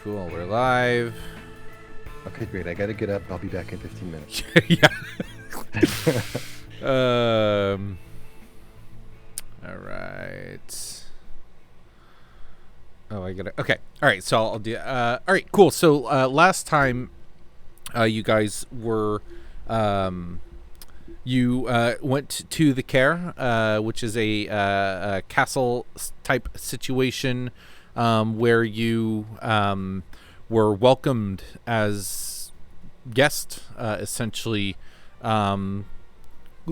Cool, we're live. Okay, great. I gotta get up. I'll be back in 15 minutes. Yeah. All right. Oh, I gotta. Okay. All right. So I'll do. All right. Cool. So last time, you guys were, you went to the Caer, which is a castle type situation, where you were welcomed as guest, essentially,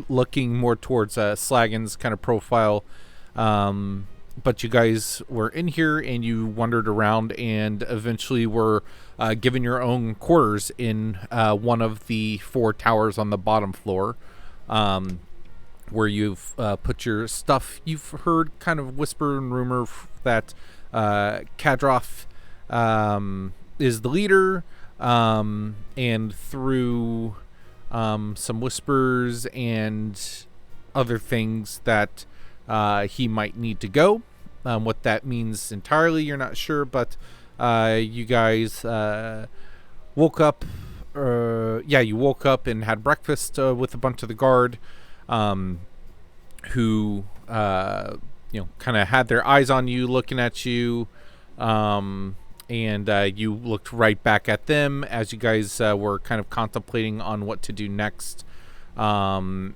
looking more towards Slagan's kind of profile. But you guys were in here and you wandered around and eventually were given your own quarters in one of the 4 towers on the bottom floor, where you've put your stuff. You've heard kind of whisper and rumor that Kadroth is the leader, and through some whispers and other things that he might need to go. What that means entirely, you're not sure, but you guys woke up. You woke up and had breakfast with a bunch of the guard, who kind of had their eyes on you, looking at you, and you looked right back at them as you guys were kind of contemplating on what to do next. The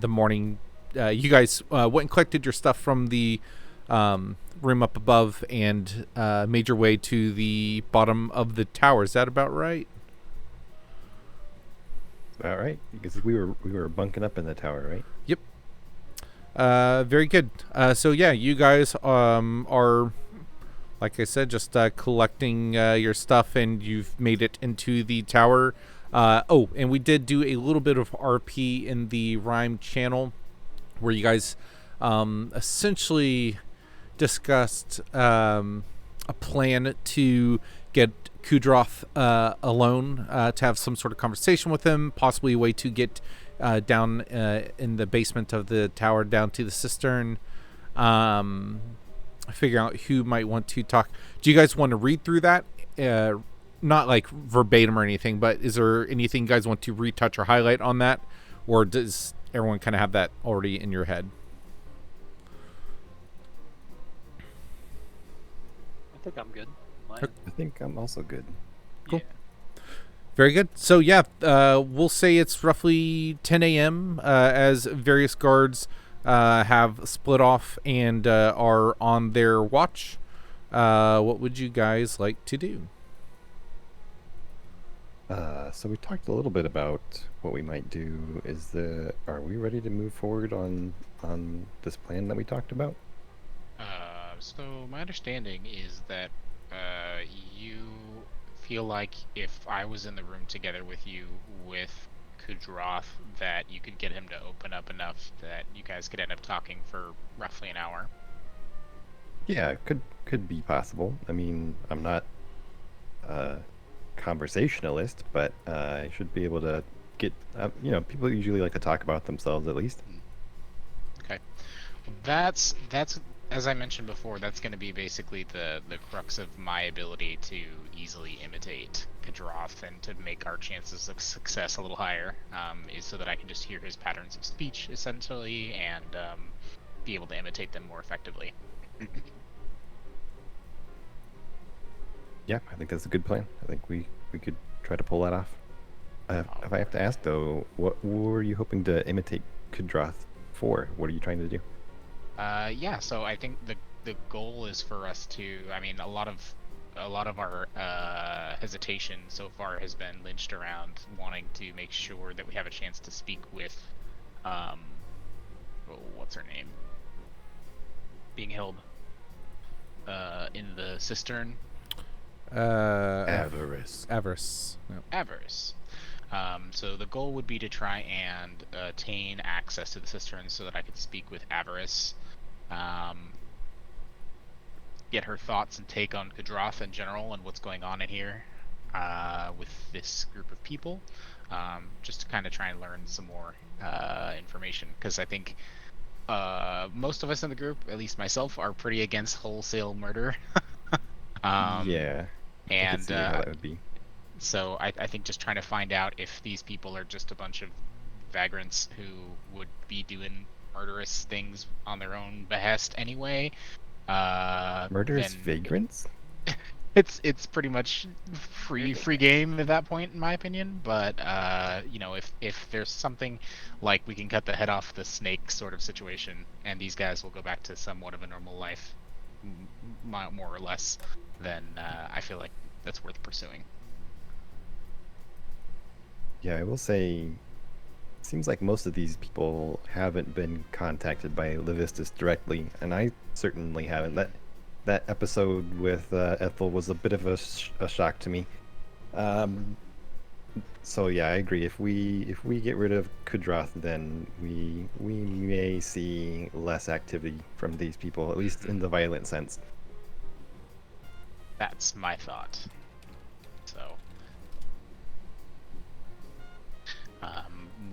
morning, you guys went and collected your stuff from the room up above and made your way to the bottom of the tower. Is that about right? All right, because we were bunking up in the tower, right? Yep. Very good. So yeah, you guys are, like I said, just collecting your stuff, and you've made it into the tower. And we did do a little bit of RP in the Rhyme channel, where you guys essentially discussed a plan to get Kadroth alone, to have some sort of conversation with him, possibly a way to get down in the basement of the tower down to the cistern. Figure out who might want to talk. Do you guys want to read through that? Not like verbatim or anything, but is there anything you guys want to retouch or highlight on that? Or does everyone kind of have that already in your head? I think I'm good. I think I'm also good. Cool. Yeah. Very good. So yeah, we'll say it's roughly 10 a.m. As various guards have split off and are on their watch. What would you guys like to do? So we talked a little bit about what we might do. Are we ready to move forward on this plan that we talked about? So my understanding is that you feel like if I was in the room together with you with Kadroth, that you could get him to open up enough that you guys could end up talking for roughly an hour. Yeah, could be possible. I mean, I'm not a conversationalist, but I should be able to get. People usually like to talk about themselves at least. Okay, that's as I mentioned before. That's going to be basically the crux of my ability to easily imitate Kadroth and to make our chances of success a little higher. Is so that I can just hear his patterns of speech essentially and be able to imitate them more effectively. Yeah, I think that's a good plan. I think we could try to pull that off. If I have to ask though, what were you hoping to imitate Kadroth for? What are you trying to do? So I think the goal is for us to. I mean, a lot of our hesitation so far has been lynched around wanting to make sure that we have a chance to speak with, what's her name? Being held in the cistern. Averice. Averice. Yep. Averice. So the goal would be to try and attain access to the cistern so that I could speak with Averice, get her thoughts and take on Kadroth in general and what's going on in here with this group of people, just to kind of try and learn some more information, because I think most of us in the group, at least myself, are pretty against wholesale murder. Yeah. I could And see how that would be. so I think just trying to find out if these people are just a bunch of vagrants who would be doing murderous things on their own behest anyway. Murderous Then vagrants? it's pretty much free game at that point, in my opinion. But you know, if there's something like we can cut the head off the snake sort of situation, and these guys will go back to somewhat of a normal life, more or less, then I feel like that's worth pursuing. Yeah, I will say, seems like most of these people haven't been contacted by Levistus directly, and I certainly haven't. That episode with Ethel was a bit of a shock to me. So yeah, I agree. If we get rid of Kadroth, then we may see less activity from these people, at least in the violent sense. That's my thought. So,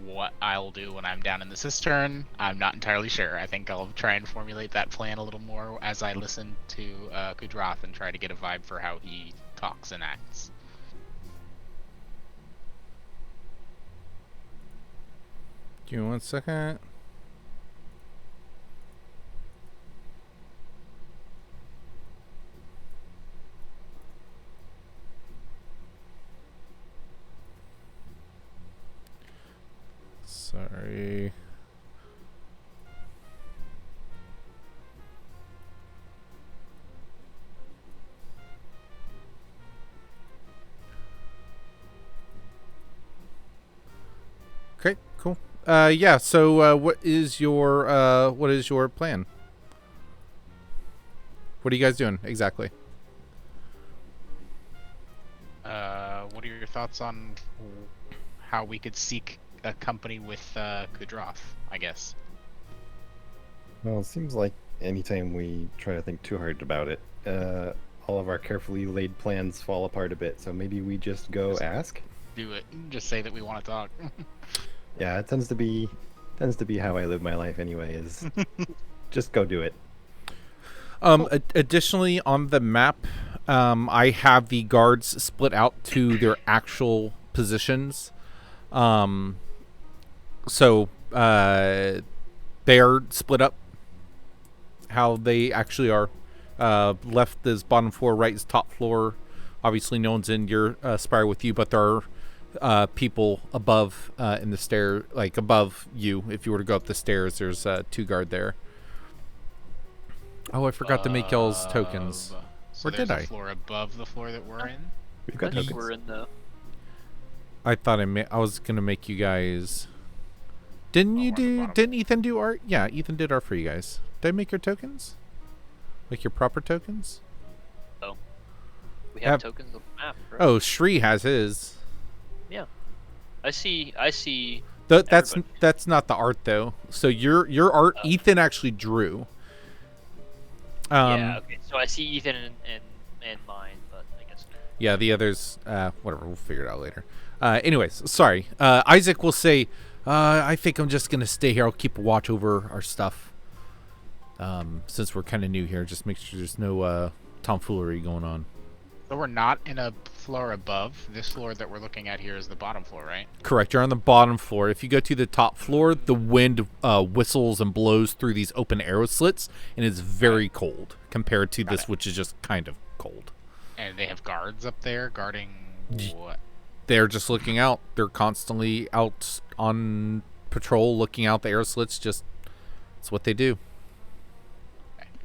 what I'll do when I'm down in the cistern, I'm not entirely sure. I think I'll try and formulate that plan a little more as I listen to Kadroth and try to get a vibe for how he talks and acts. Give me 1 second. Sorry. Okay, cool. Yeah, so what is your plan? What are you guys doing exactly? What are your thoughts on how we could seek a company with Kadroth, I guess? Well, it seems like anytime we try to think too hard about it, all of our carefully laid plans fall apart a bit. So maybe we just go ask. Do it. Just say that we want to talk. Yeah, it tends to be how I live my life anyway. Is just go do it. Additionally, on the map, I have the guards split out to their actual positions. So they are split up how they actually are. Left is bottom floor, right is top floor. Obviously, no one's in your spire with you, but there are people above in the stair, like above you. If you were to go up the stairs, there's 2 guard there. Oh, I forgot to make y'all's tokens. So Or did there's I? a floor above the floor that we're in? We've got I think tokens. we're in the. I thought I was gonna make you guys. Didn't you we're on the do? bottom. Didn't Ethan do art? Yeah, Ethan did art for you guys. Did I make your tokens? Like your proper tokens? We have Yep. tokens on the map. Right? Oh, Shree has his. I see. That's Everybody. that's not the art though. So your art, Oh. Ethan actually drew. Yeah. Okay. So I see Ethan and mine, but I guess. Yeah, the others, whatever, we'll figure it out later. Anyways, sorry. Isaac will say, I think I'm just going to stay here. I'll keep a watch over our stuff. Since we're kind of new here, just make sure there's no tomfoolery going on. So we're not in a floor above. This floor that we're looking at here is the bottom floor, right? Correct. You're on the bottom floor. If you go to the top floor, the wind whistles and blows through these open arrow slits, and it's very cold compared to this, which is just kind of cold. And they have guards up there guarding what? They're just looking out. They're constantly out on patrol, looking out the arrow slits. Just it's what they do.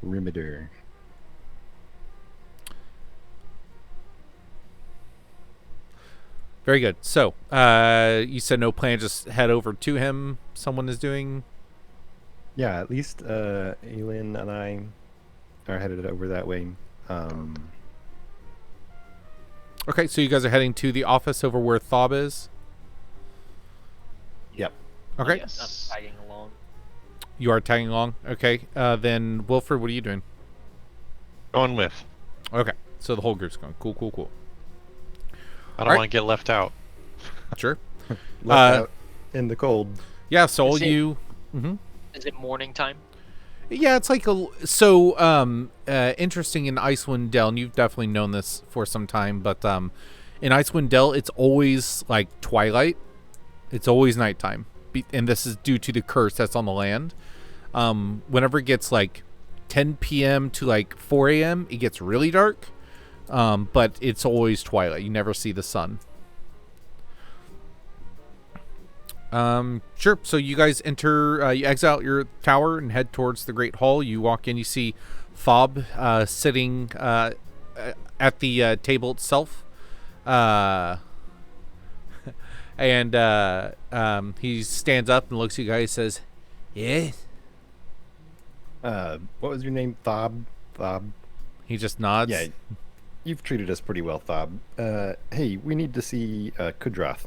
Perimeter. Very good. So, you said no plan. Just head over to him. Someone is doing. Yeah, at least Aelin and I are headed over that way. Okay, so you guys are heading to the office over where Thob is. Yep. Okay. Yes. I'm tagging along. You are tagging along. Okay. Then Wilfred, what are you doing? Going with. Okay. So the whole group's going. Cool. I don't Alright. want to get left out. Sure. Left out in the cold. Yeah. So all Is it- you. Mm-hmm. Is it morning time? Yeah, it's like interesting in Icewind Dale, and you've definitely known this for some time, but in Icewind Dale, it's always like twilight. It's always nighttime, and this is due to the curse that's on the land. Whenever it gets like 10 p.m. to like 4 a.m., it gets really dark, but it's always twilight. You never see the sun. Sure. So you guys enter, you exit out your tower and head towards the Great Hall. You walk in, you see Fob sitting at the table itself. And he stands up and looks at you guys and says, "Yes." What was your name? Thob? He just nods. Yeah, you've treated us pretty well, Thob. Hey, we need to see Kadroth.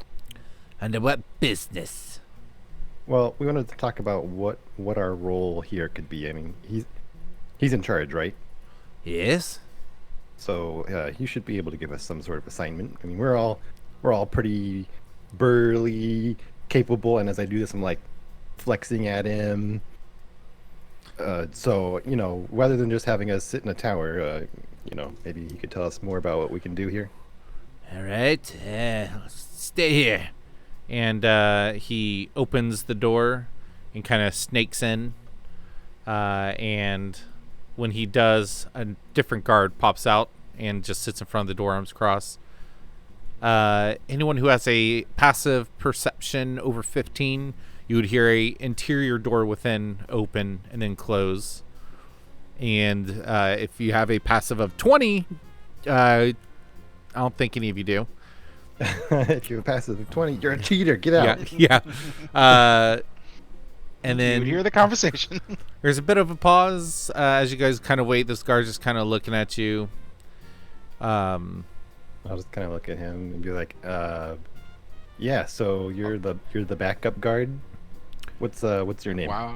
Under what business? Well, we wanted to talk about what our role here could be. I mean, he's in charge, right? Yes. So he should be able to give us some sort of assignment. I mean, we're all pretty burly, capable, and as I do this, I'm like flexing at him. So rather than just having us sit in a tower, maybe he could tell us more about what we can do here. All right. Stay here. And he opens the door and kind of snakes in. And when he does, a different guard pops out and just sits in front of the door, arms crossed. Anyone who has a passive perception over 15, you would hear a interior door within open and then close. And if you have a passive of 20, I don't think any of you do. If you're a passive of 20, you're a cheater. Get out. Yeah. And then You would hear the conversation. there's a bit of a pause as you guys kind of wait. This guard's just kind of looking at you. I'll just kind of look at him and be like, yeah. So you're the backup guard. What's your name? Wow.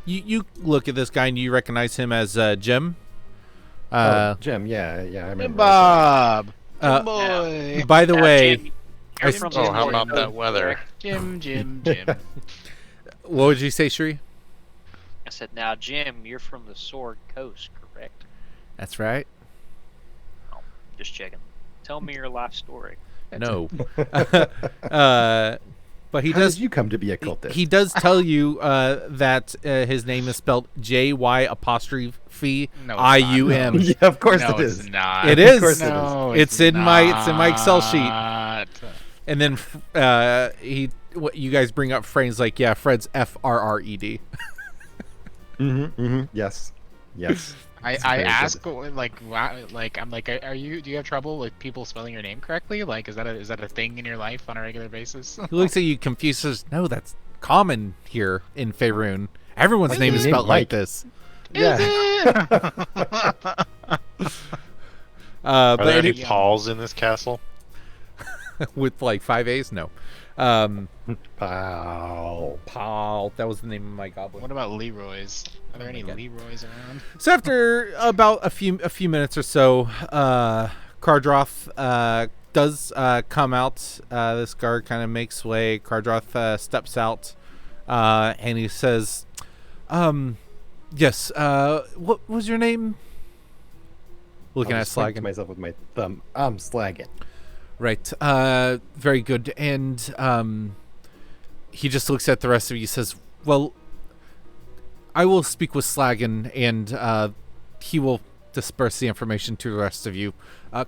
You look at this guy and you recognize him as Jim. Jim. Yeah. I remember. Bob. Uh, Boy. By the way, Jim, you're from Oh, how the about North that Coast, weather? correct? Jim. what would you say, Shri? I said, now, Jim, you're from the Sword Coast, correct? That's right. Oh, just checking. Tell me your life story. No. But he How does. did you come to be a cultist? He does tell you that his name is spelled JY''IUM. No, it's Yeah, of course No, it is. it's not. It is. Of course No, It's in my Excel sheet. not. And then you guys bring up Fred's like, yeah, Fred's FRRED. Yes. I It's very ask good. like I'm like, do you have trouble with people spelling your name correctly? Like, is that a thing in your life on a regular basis? He looks at you confused, says, no, that's common here in Faerun. Everyone's name is Name spelled like Mike. this. Yeah. Are But there any Yeah. Pauls in this castle? with like 5 A's? No. Wow. Paul. That was the name of my goblin. What about Leroy's? Are there Oh any my God. Leroy's around? So after about a few minutes or so, Kadroth does come out. This guard kind of makes way. Kadroth steps out, and he says, "Yes. What was your name?" Looking I'll at just point to Slagan. myself with my thumb. I'm Slagan. Right. Very good. And he just looks at the rest of you. Says, "Well, I will speak with Slagan, and he will disperse the information to the rest of you.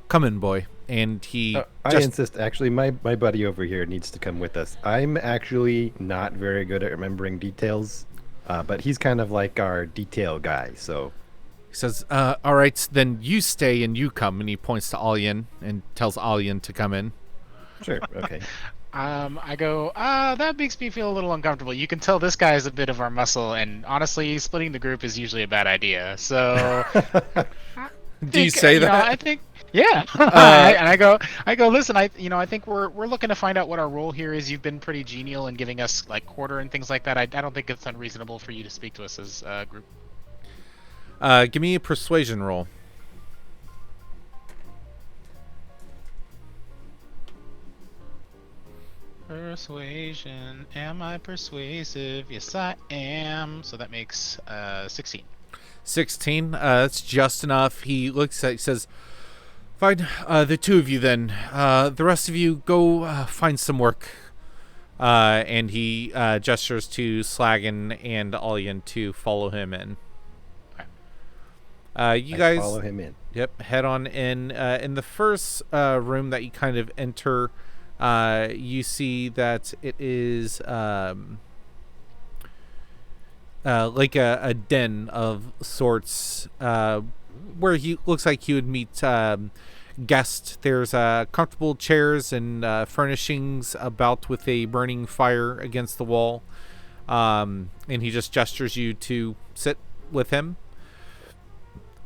Come in, boy." And he I insist. Actually, my buddy over here needs to come with us. I'm actually not very good at remembering details, but he's kind of like our detail guy. So says, "All right, then you stay and you come." And he points to Alien and tells Alien to come in. sure, okay. I go, that makes me feel a little uncomfortable. You can tell this guy is a bit of our muscle, and honestly, splitting the group is usually a bad idea. So, Do you say that? I think, yeah. And I go, listen, I think we're looking to find out what our role here is. You've been pretty genial in giving us like quarter and things like that. I don't think it's unreasonable for you to speak to us as a group. Give me a persuasion roll. Persuasion. Am I persuasive? Yes, I am. So that makes 16. 16. That's just enough. He looks at. He says, "Fine. The two of you then. The rest of you go find some work." And he gestures to Slagan and Allian to follow him in. You I guys follow him in. Yep, head on in. In the first room that you kind of enter, you see that it is like a den of sorts, where he looks like he would meet guests. There's comfortable chairs and furnishings about with a burning fire against the wall, and he just gestures you to sit with him.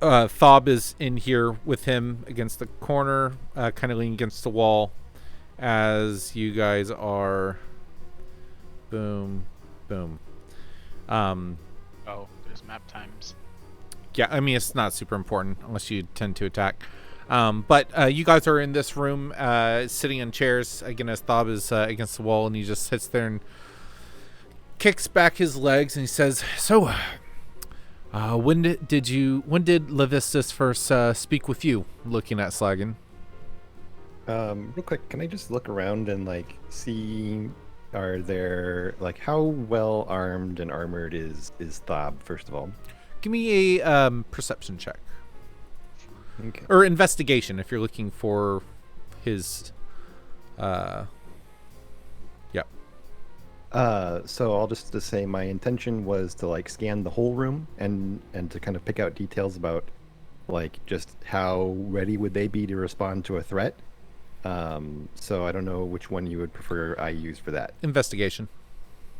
Thob is in here with him against the corner, kind of leaning against the wall, as you guys are. Boom, boom. Oh, there's map times. Yeah, I mean it's not super important unless you tend to attack. But you guys are in this room, sitting in chairs. Again, as Thob is against the wall, and he just sits there and kicks back his legs, and he says, "So, when did Levistus first speak with you?" Looking at Slagan. Real quick, can I just look around and like see, are there like how well armed and armored is Thob first of all? Give me a perception check. Okay. Or investigation if you're looking for his yep. So I'll just to say my intention was to like scan the whole room and to kind of pick out details about like just how ready would they be to respond to a threat. So I don't know which one you would prefer I use for that. Investigation.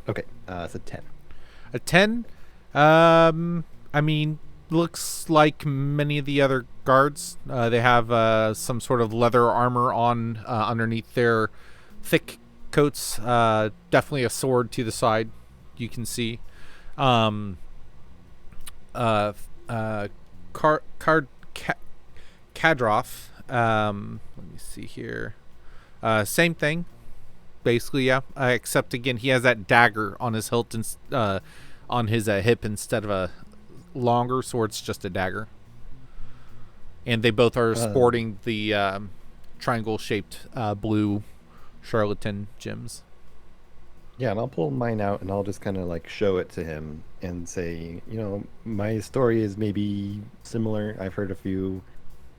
Okay, it's a 10. A 10? I mean, looks like many of the other guards. They have some sort of leather armor on underneath their thick coats. Definitely a sword to the side, you can see. Kadroth. Let me see here. Same thing, basically, yeah. Except again, he has that dagger on his hilt and on his hip instead of a longer sword. It's just a dagger. And they both are sporting the triangle-shaped blue charlatan gems. Yeah, and I'll pull mine out and I'll just kind of like show it to him and say, you know, my story is maybe similar. I've heard a few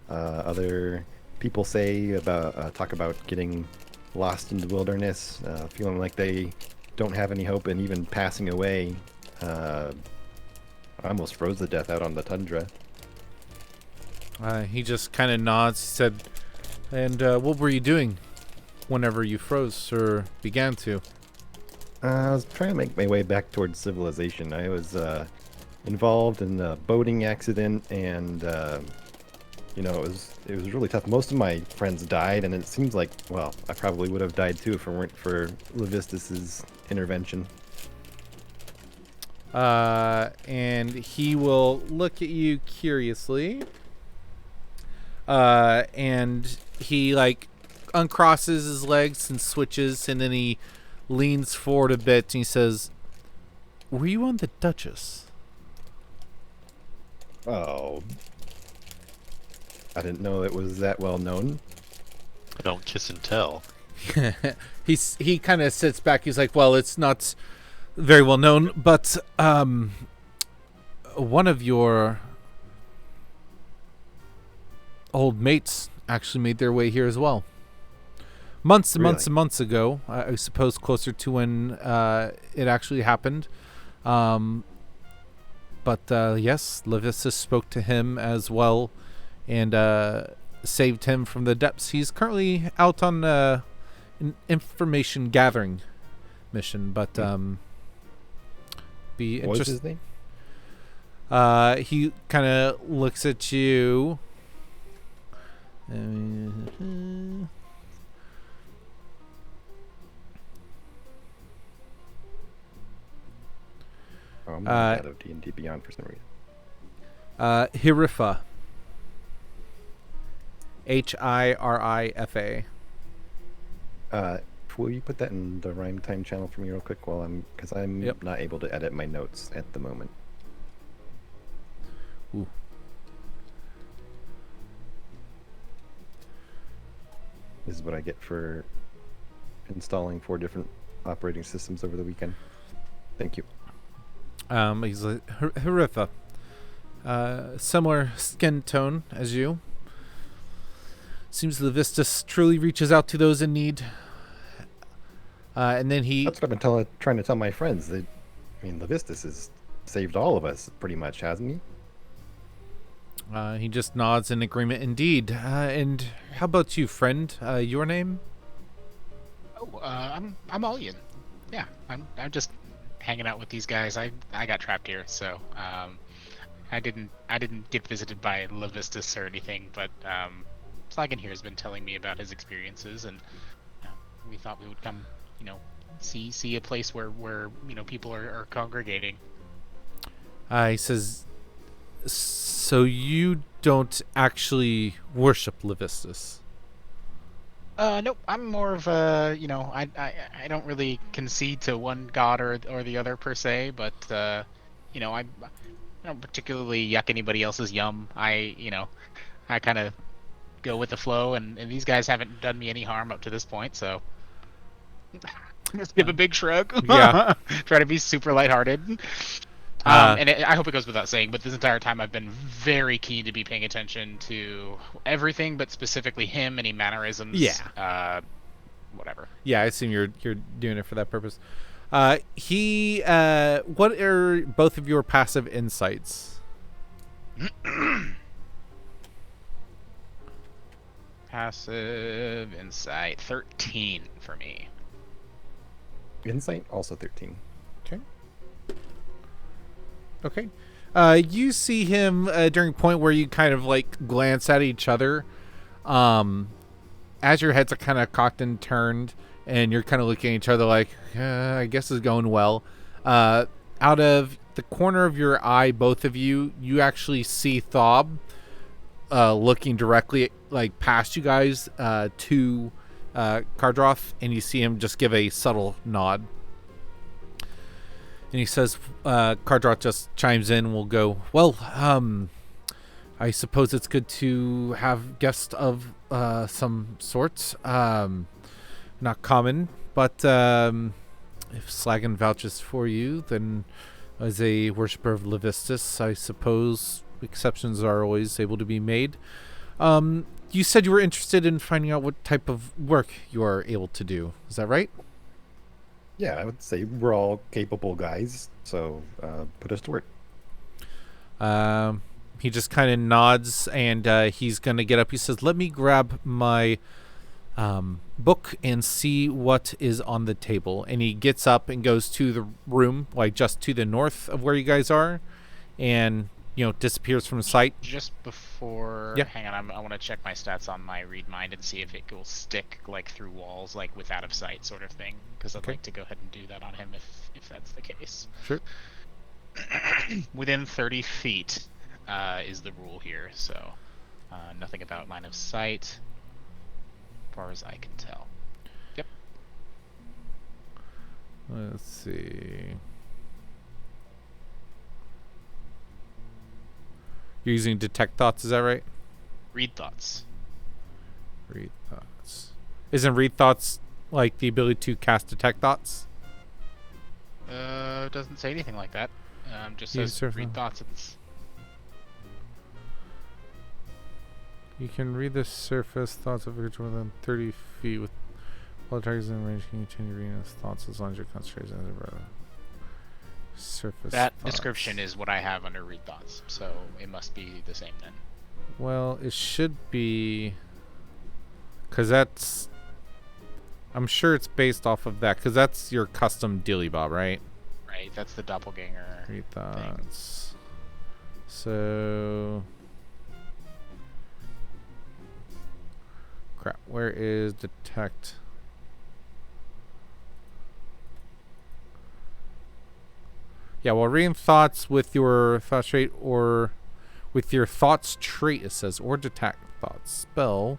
other people say about talk about getting lost in the wilderness, feeling like they don't have any hope and even passing away. I almost froze to death out on the tundra. He just kind of nods. He said, "And what were you doing whenever you froze or began to?" I was trying to make my way back towards civilization. I was involved in a boating accident, and you know, it was really tough. Most of my friends died, and it seems like, well, I probably would have died too if it weren't for Levistus's intervention. And he will look at you curiously. And he like uncrosses his legs and switches, and then he leans forward a bit and he says, "Were you on the Duchess?" Oh, I didn't know it was that well known. Don't kiss and tell. He kind of sits back. He's like, "Well, it's not very well known, but one of your old mates actually made their way here as well. Months and months Really? and months ago, I suppose closer to when it actually happened. But yes, Levistus spoke to him as well and saved him from the depths. He's currently out on an information gathering mission, but be What was interesting. his name? He kind of looks at you. Oh, I'm not out of D&D Beyond for some reason. Hirifa. Hirifa. will you put that in the rhyme time channel for me real quick while because I'm Yep. not able to edit my notes at the moment. Ooh. This is what I get for installing 4 different operating systems over the weekend. Thank you. He's like, Haritha. Similar skin tone as you. Seems Levistus truly reaches out to those in need. And then he... That's what I've been trying to tell my friends. Levistus has saved all of us, pretty much, hasn't he? He just nods in agreement indeed. And how about you, friend? Your name? Oh, I'm Ullian. Yeah, I'm just hanging out with these guys. I got trapped here, so I didn't get visited by Levistus or anything, but Slagan here has been telling me about his experiences, and we thought we would come, see a place where people are congregating. He says, so you don't actually worship Levistus? Nope. I'm more of a, I don't really concede to one god or the other per se, but I don't particularly yuck anybody else's yum. I kind of go with the flow, and these guys haven't done me any harm up to this point, so just give a big shrug. Yeah. Try to be super lighthearted. I hope it goes without saying, but this entire time I've been very keen to be paying attention to everything, but specifically him, any mannerisms. Yeah. Whatever. Yeah, I assume you're doing it for that purpose. What are both of your passive insights? Passive insight 13 for me. Insight, also 13. Okay. You see him during a point where you kind of like glance at each other. As your heads are kind of cocked and turned, and you're kind of looking at each other like, I guess it's going well. Out of the corner of your eye, both of you actually see Thob looking directly like past you guys to Kadroth, and you see him just give a subtle nod. And he says, Kadroth just chimes in, will go, well, I suppose it's good to have guests of some sorts. Not common, but if Slagan vouches for you, then as a worshiper of Levistus, I suppose exceptions are always able to be made. You said you were interested in finding out what type of work you are able to do. Is that right? Yeah, I would say we're all capable guys, so put us to work. He just kind of nods, and he's going to get up. He says, let me grab my book and see what is on the table. And he gets up and goes to the room, like just to the north of where you guys are, and disappears from sight. Just before, Yeah. Hang on, I want to check my stats on my read mind and see if it will stick like through walls, like with out of sight sort of thing. Because I'd Okay. like to go ahead and do that on him if that's the case. Sure. Within 30 feet is the rule here, so nothing about line of sight, as far as I can tell. Yep. Let's see. You're using detect thoughts, is that right? Read thoughts. Read thoughts. Isn't read thoughts like the ability to cast detect thoughts? Doesn't say anything like that. Just You says surf read on- thoughts. You can read the surface thoughts of a creature within 30 feet with all the targets in range. Can you continue reading his thoughts as long as your concentration is over surface That thoughts. description is what I have under read thoughts, so it must be the same then. Well, it should be, because that's, I'm sure it's based off of that, because that's your custom Dilly Bob, right? Right, that's the doppelganger. Read thoughts. So, crap, where is detect? Yeah, well, reading thoughts with your thoughts trait, or with your thoughts trait, it says, or detect thoughts spell.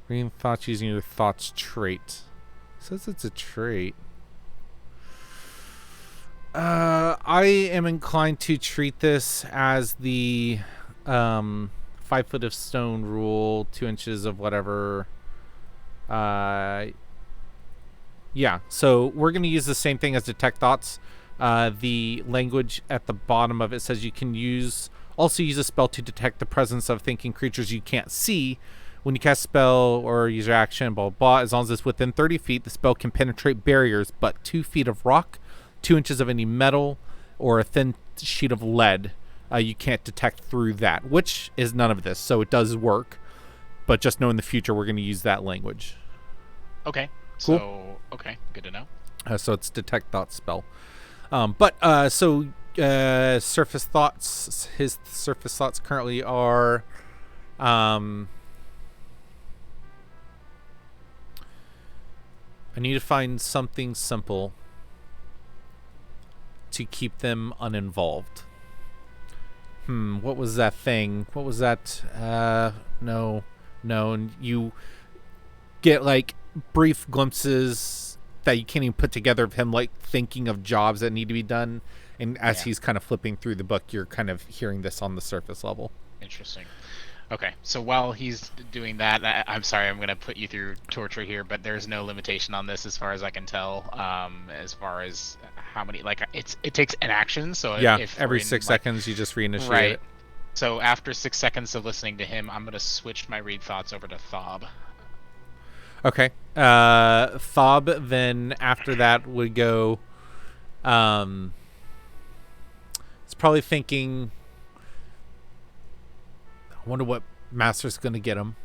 Reading thoughts using your thoughts trait. It says it's a trait. I am inclined to treat this as the 5 foot of stone rule, 2 inches of whatever. Yeah, so we're going to use the same thing as detect thoughts. The language at the bottom of it says you can also use a spell to detect the presence of thinking creatures you can't see. When you cast a spell or use your action, blah, blah, blah, as long as it's within 30 feet, the spell can penetrate barriers, but 2 feet of rock, 2 inches of any metal, or a thin sheet of lead, you can't detect through that, which is none of this, so it does work. But just know in the future we're going to use that language. Okay. Cool. So, okay, good to know. So it's detect thought spell. Surface thoughts. His surface thoughts currently are, I need to find something simple to keep them uninvolved. What was that thing? What was that? No. And you get like brief glimpses that you can't even put together of him like thinking of jobs that need to be done. And as he's kind of flipping through the book, you're kind of hearing this on the surface level. Interesting. Okay, so while he's doing that, I'm sorry, I'm going to put you through torture here, but there's no limitation on this as far as I can tell, as far as how many, like, it takes an action, so yeah, if every 6 seconds you just reinitiate right. it. So after 6 seconds of listening to him, I'm going to switch my read thoughts over to Thob. Okay. Thob, then after that would go, it's probably thinking, I wonder what Master's going to get him.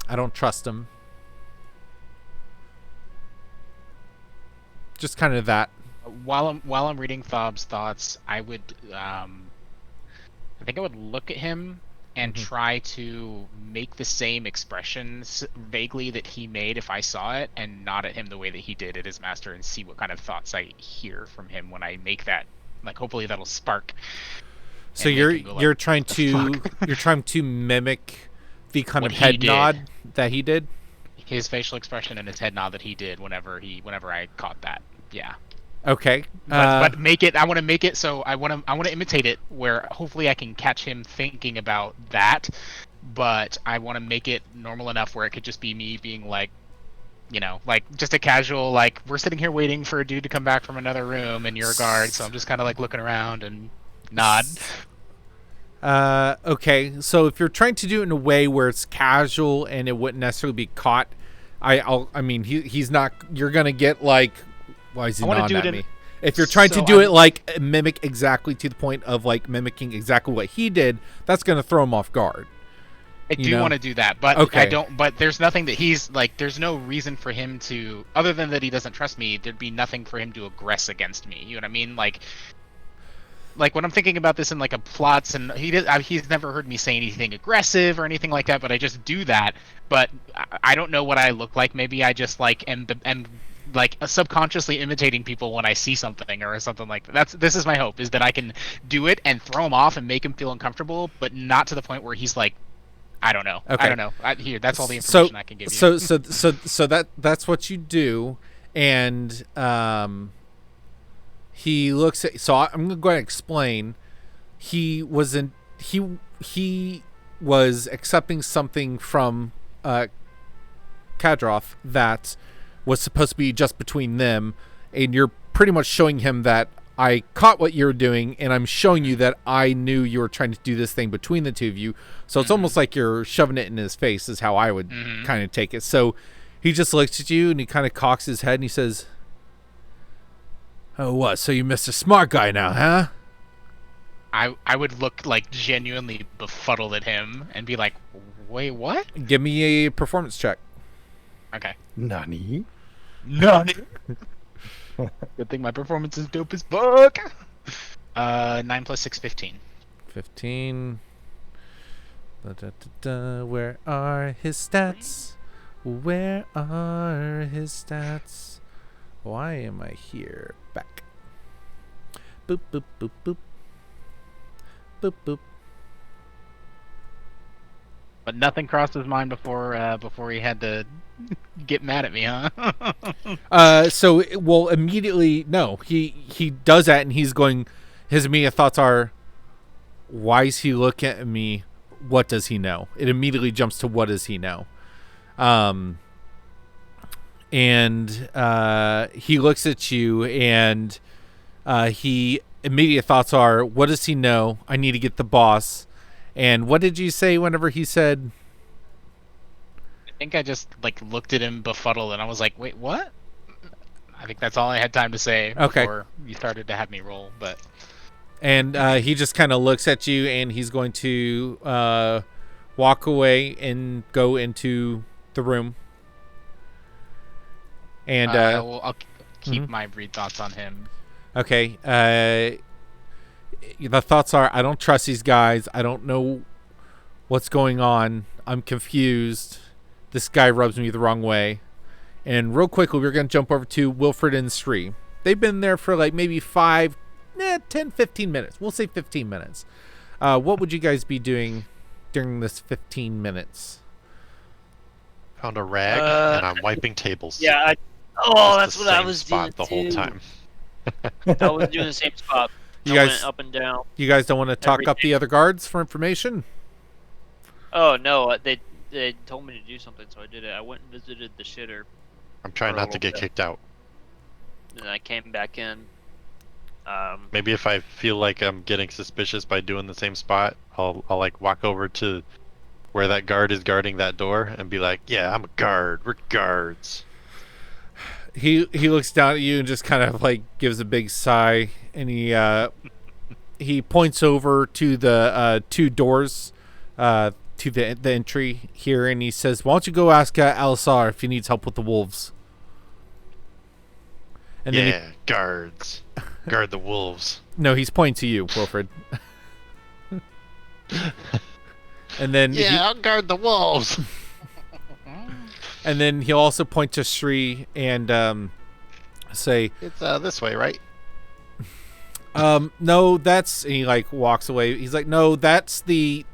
I don't trust him. Just kind of that. While I'm reading Thob's thoughts, I would, I think I would look at him and try to make the same expressions vaguely that he made if I saw it, and nod at him the way that he did at his master, and see what kind of thoughts I hear from him when I make that. Like, hopefully that'll spark. So you're trying to mimic the kind of head nod that he did. His facial expression and his head nod that he did whenever I caught that. Yeah. Okay. But make it. I want to make it so I want to imitate it where hopefully I can catch him thinking about that. But I want to make it normal enough where it could just be me being like, you know, like just a casual, like, we're sitting here waiting for a dude to come back from another room and you're a guard, so I'm just kind of like looking around and nod. Okay, so if you're trying to do it in a way where it's casual and it wouldn't necessarily be caught, he's not. You're gonna get like, why is he nodding at me? If you're trying to do it like mimic exactly to the point of like mimicking exactly what he did, that's gonna throw him off guard. I do want to do that, but okay. I don't. But there's nothing that he's like. There's no reason for him to, other than that he doesn't trust me. There'd be nothing for him to aggress against me. You know what I mean? Like when I'm thinking about this in like a plots, and he's never heard me say anything aggressive or anything like that. But I just do that. But I don't know what I look like. Maybe I just like am like subconsciously imitating people when I see something or something like that. This is my hope, is that I can do it and throw him off and make him feel uncomfortable, but not to the point where he's like, I don't know. Okay. I don't know. Here, that's all the information I can give you. So that's what you do, and he looks at. So I'm gonna go ahead and explain. He was accepting something from Kadroth that was supposed to be just between them, and you're pretty much showing him that I caught what you're doing, and I'm showing you that I knew you were trying to do this thing between the two of you. So it's almost like you're shoving it in his face is how I would kind of take it. So he just looks at you, and he kind of cocks his head, and he says, "Oh, what? So you're Mr. Smart Guy now, huh?" I would look like genuinely befuddled at him and be like, "Wait, what?" Give me a performance check. Okay. Nani? Good thing my performance is dope as fuck. 9 plus 6, 15. 15. Where are his stats? Where are his stats? Why am I here? Back. Boop, boop, boop, boop. Boop, boop. But nothing crossed his mind before he had to get mad at me, huh? So well, immediately no. He does that, and he's going. His immediate thoughts are, "Why is he looking at me? What does he know?" It immediately jumps to what does he know, and he looks at you, and he immediate thoughts are, "What does he know? I need to get the boss." And what did you say whenever he said? I think I just like looked at him befuddled, and I was like, "Wait, what?" I think that's all I had time to say before you started to have me roll. But And he just kind of looks at you, and he's going to walk away and go into the room. And I'll keep my read thoughts on him. okay, the thoughts are, I don't trust these guys. I don't know what's going on. I'm confused. This guy rubs me the wrong way. And real quickly, we're going to jump over to Wilfred and Sri. They've been there for like maybe 10, 15 minutes. We'll say 15 minutes. What would you guys be doing during this 15 minutes? Found a rag and I'm wiping tables. Yeah. That's the what I same was spot doing the whole too. time. I was doing the same spot. You I guys- went up and down. You guys don't want to talk up Everything. the other guards for information? Oh no, they told me to do something, so I did it. I went and visited the shitter, I'm trying For a not to little get bit. kicked out. and I came back in. Maybe if I feel like I'm getting suspicious by doing the same spot, I'll like walk over to where that guard is guarding that door and be like, "Yeah, I'm a guard. We're guards." He looks down at you and just kind of like gives a big sigh, and he points over to the two doors to the entry here, and he says, "Why don't you go ask Alisar if he needs help with the wolves?" And then Yeah, guards. Guard the wolves. no, he's pointing to you, Wilfred. And then Yeah, I'll guard the wolves. and then he'll also point to Sri and say, It's this way, right? no, that's, and he like walks away. He's like, no, that's the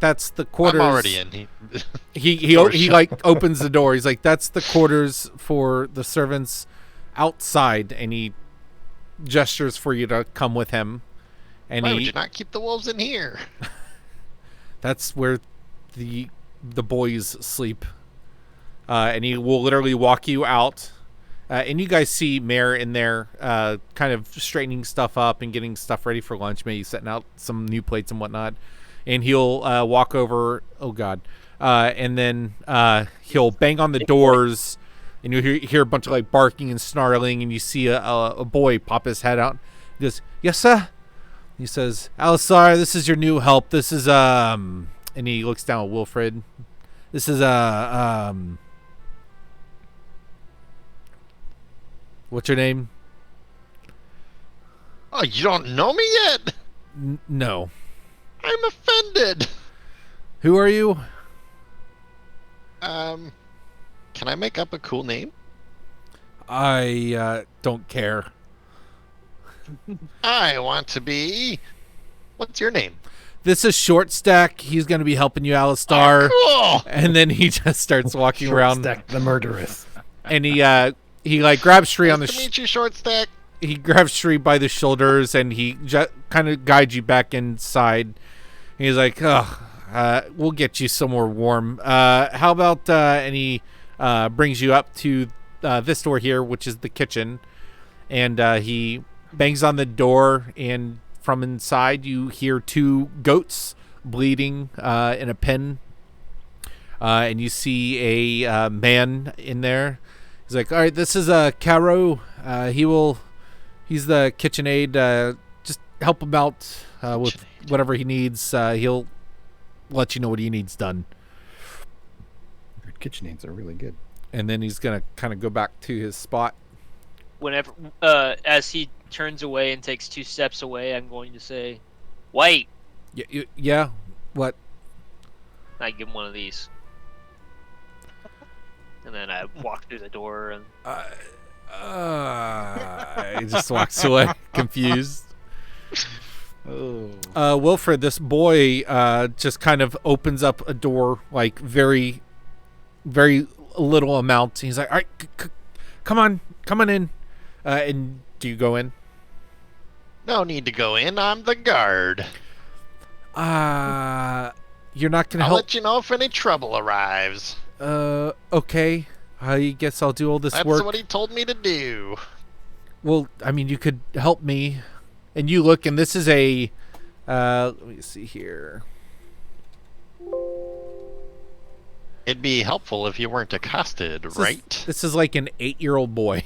quarters. I'm already in. He like opens the door. He's like, that's the quarters for the servants outside, and he gestures for you to come with him. And Why would you not keep the wolves in here? that's where the boys sleep. And he will literally walk you out. And you guys see Mare in there kind of straightening stuff up and getting stuff ready for lunch, maybe setting out some new plates and whatnot. And he'll walk over, and then he'll bang on the doors, and you'll hear a bunch of like barking and snarling, and you see a boy pop his head out. He goes, "Yes, sir?" He says, "Alisar, this is your new help. This is, and he looks down at Wilfred. This is, what's your name?" Oh, you don't know me yet? No. I'm offended. Who are you? Can I make up a cool name? I don't care. I want to be. What's your name? This is Short Stack. He's going to be helping you, Alistar. Cool. And then he just starts walking around, Stack the murderess. and he like grabs Shri on the Nice to meet you, Short Stack. he grabs Shri by the shoulders, and he kind of guides you back inside. He's like, we'll get you somewhere warm. How about and he brings you up to this door here, which is the kitchen, and he bangs on the door, and from inside you hear two goats bleeding in a pen, and you see a man in there. He's like, "All right, this is Caro. He's the kitchen aide. Just help him out with whatever he needs. He'll let you know what he needs done." Your KitchenAids are really good. And then he's gonna kind of go back to his spot. Whenever, as he turns away and takes 2 steps away, I'm going to say, "Wait!" Yeah. What? I give him one of these, and then I walk through the door and He just walks away, confused. Oh. Wilfred, this boy just kind of opens up a door, like very, very little amount. He's like, "All right, come on in." And do you go in? No need to go in. I'm the guard. You're not gonna I'll help. let you know if any trouble arrives. Okay. I guess I'll do all this That's work. what he told me to do. Well, I mean, you could help me. And you look, and this is a. Let me see here. It'd be helpful if you weren't accosted, right? This is like an 8-year-old boy.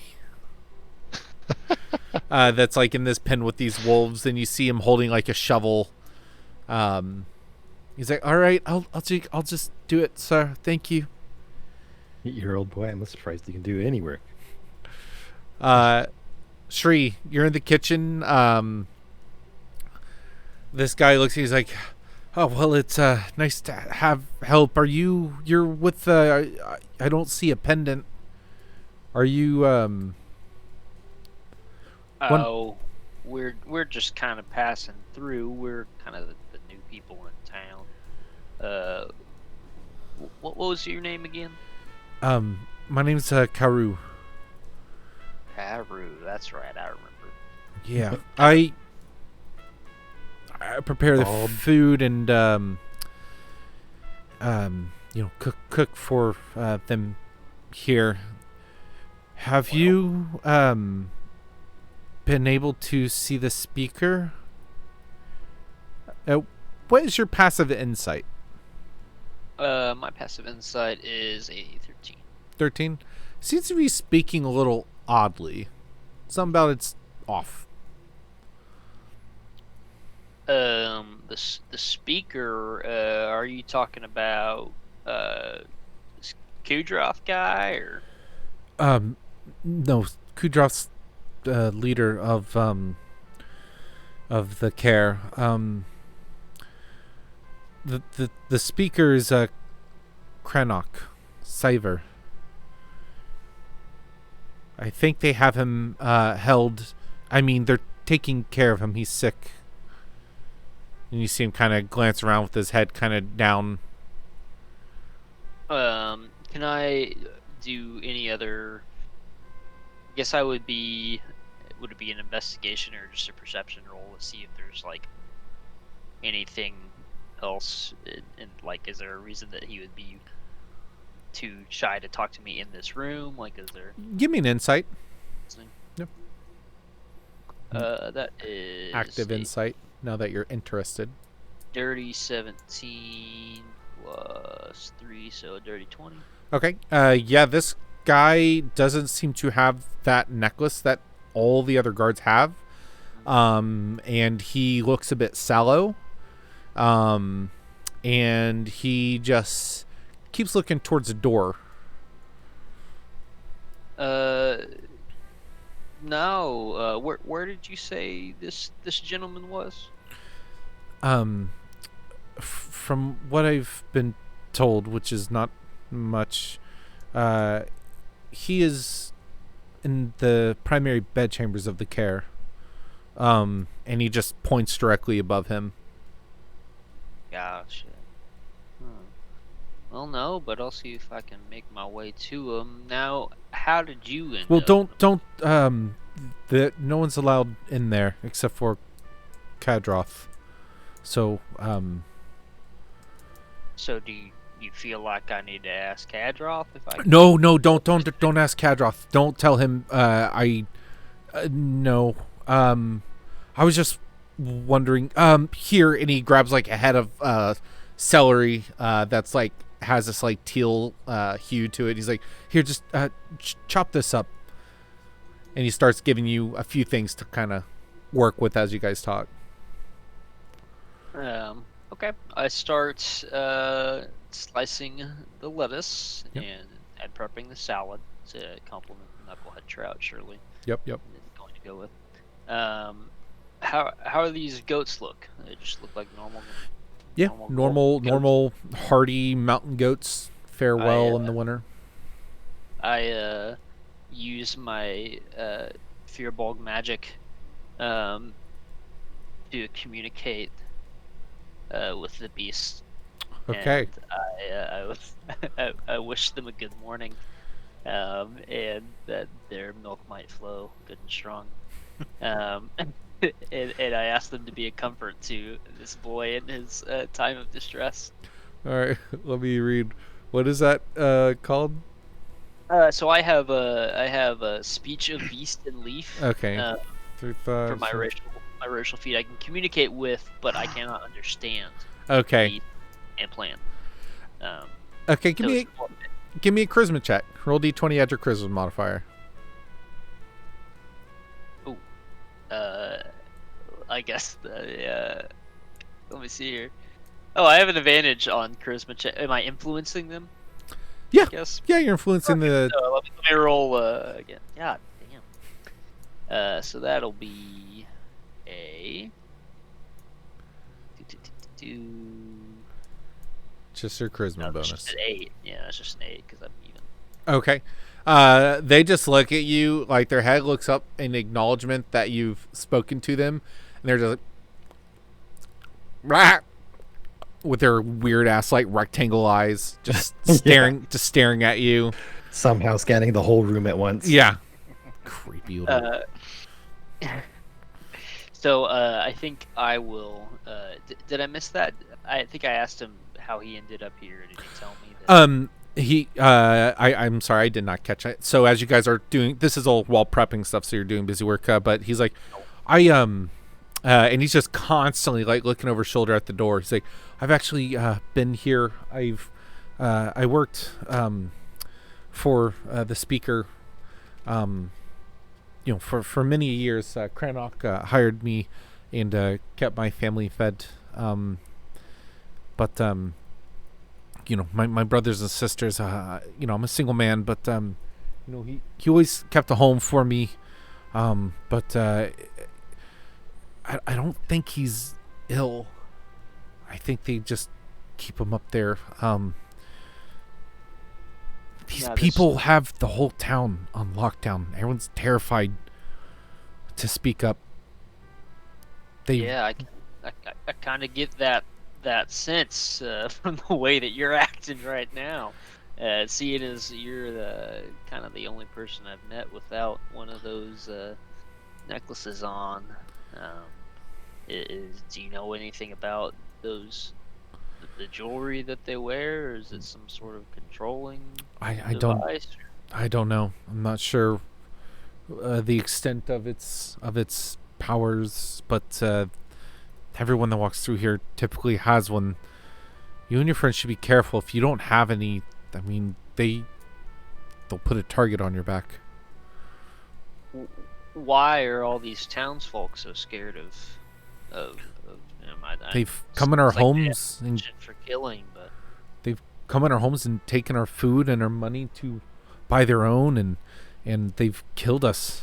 That's like in this pen with these wolves, and you see him holding like a shovel. He's like, "All right, I'll just do it, sir. Thank you." 8-year-old boy, I'm surprised you can do any work. Shri, you're in the kitchen. This guy looks. He's like, "Oh well, it's nice to have help. You're with I don't see a pendant. Are you Oh, we're just kind of passing through. We're kind of the new people in town. What was your name again? My name's Karu. Haru. That's right. I remember. Yeah, I prepare the Bob. food and cook for them here. Have you been able to see the speaker? What is your passive insight? My passive insight is a 13. 13? Seems to be speaking a little oddly. Something about it's off. The speaker. Are you talking about this Kadroth guy or? No, Kudroth's leader of the Caer. The speaker is Krenok Siver. I think they have him held. I mean, they're taking care of him. He's sick. And you see him kind of glance around with his head kind of down. Can I do any other? I guess would it be an investigation or just a perception roll to see if there's like anything else? And like, is there a reason that he would be too shy to talk to me in this room? Like, is there? Give me an insight. Yep. That is Active insight. Now that you're interested. dirty 17 plus 3, so a dirty 20. Okay. Yeah, this guy doesn't seem to have that necklace that all the other guards have. And he looks a bit sallow. And he just keeps looking towards the door. No. Where did you say this gentleman was? From what I've been told, which is not much, he is in the primary bedchambers of the Caer. And he just points directly above him. Gotcha. Well, no, but I'll see if I can make my way to him. Now, how did you end Well, up? don't no one's allowed in there except for Kadroth. So, So do you feel like I need to ask Kadroth if I can? no, don't ask Kadroth. Don't tell him. No. I was just wondering. Here, and he grabs like a head of celery. That's like has this like teal hue to it. He's like, here, just chop this up. And he starts giving you a few things to kind of work with as you guys talk. Okay. I start slicing the lettuce Yep. and prepping the salad to complement the knucklehead trout, surely. Yep. I'm going to go with. How do these goats look? They just look like normal. Yeah, normal hardy mountain goats fare well in the winter. I use my Fearbog magic to communicate with the beast. Okay. And I wish them a good morning, and that their milk might flow good and strong. And I asked them to be a comfort to this boy in his time of distress. All right. Let me read. What is that called? So I have a speech of beast and leaf. Okay. Through thoughts. For my racial feed, I can communicate with, but I cannot understand. Okay. Beast and plant. Okay. So it's Give me a charisma check. Roll d20, add your charisma modifier. I guess let me see here. Oh, I have an advantage on charisma check. Am I influencing them? Yeah. I guess. Yeah, you're influencing the. So let me roll again. God damn. So that'll be a. Just your charisma bonus. Just an 8. Yeah, it's just an 8 because I'm even. Okay. They just look at you, like their head looks up in acknowledgement that you've spoken to them, and they're just like, "Rah!" With their weird ass like rectangle eyes, just staring at you. Somehow scanning the whole room at once. Yeah. Creepy little. So I think I will. Did I miss that? I think I asked him how he ended up here. Did he tell me that? I'm sorry, I did not catch it. So as you guys are doing, this is all while prepping stuff, so you're doing busy work. But he's like, and he's just constantly like looking over his shoulder at the door. He's like, I've actually been here. I worked for the speaker, for many years. Cranach hired me and kept my family fed. But my brothers and sisters, I'm a single man, but he always kept a home for me. But I don't think he's ill. I think they just keep him up there. These people have the whole town on lockdown. Everyone's terrified to speak up. I kind of get that sense from the way that you're acting right now. Seeing as you're the kind of the only person I've met without one of those necklaces on. Do you know anything about the jewelry that they wear, or is it some sort of controlling device? I don't know. I'm not sure the extent of its powers, but everyone that walks through here typically has one. You and your friends should be careful. If you don't have any, I mean, they'll put a target on your back. Why are all these townsfolk so scared of they've come in our homes and for killing, but they've come in our homes and taken our food and our money to buy their own, and they've killed us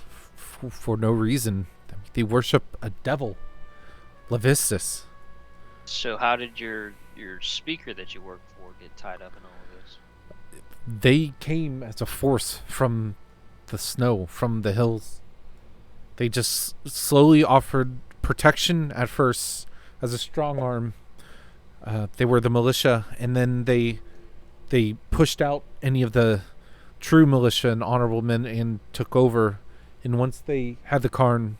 for no reason. I mean, they worship a devil, Levistus. So how did your speaker that you work for get tied up in all of this? They came as a force from the snow, from the hills. They just slowly offered protection at first as a strong arm. They were the militia, and then they pushed out any of the true militia and honorable men and took over. And once they had the Karn,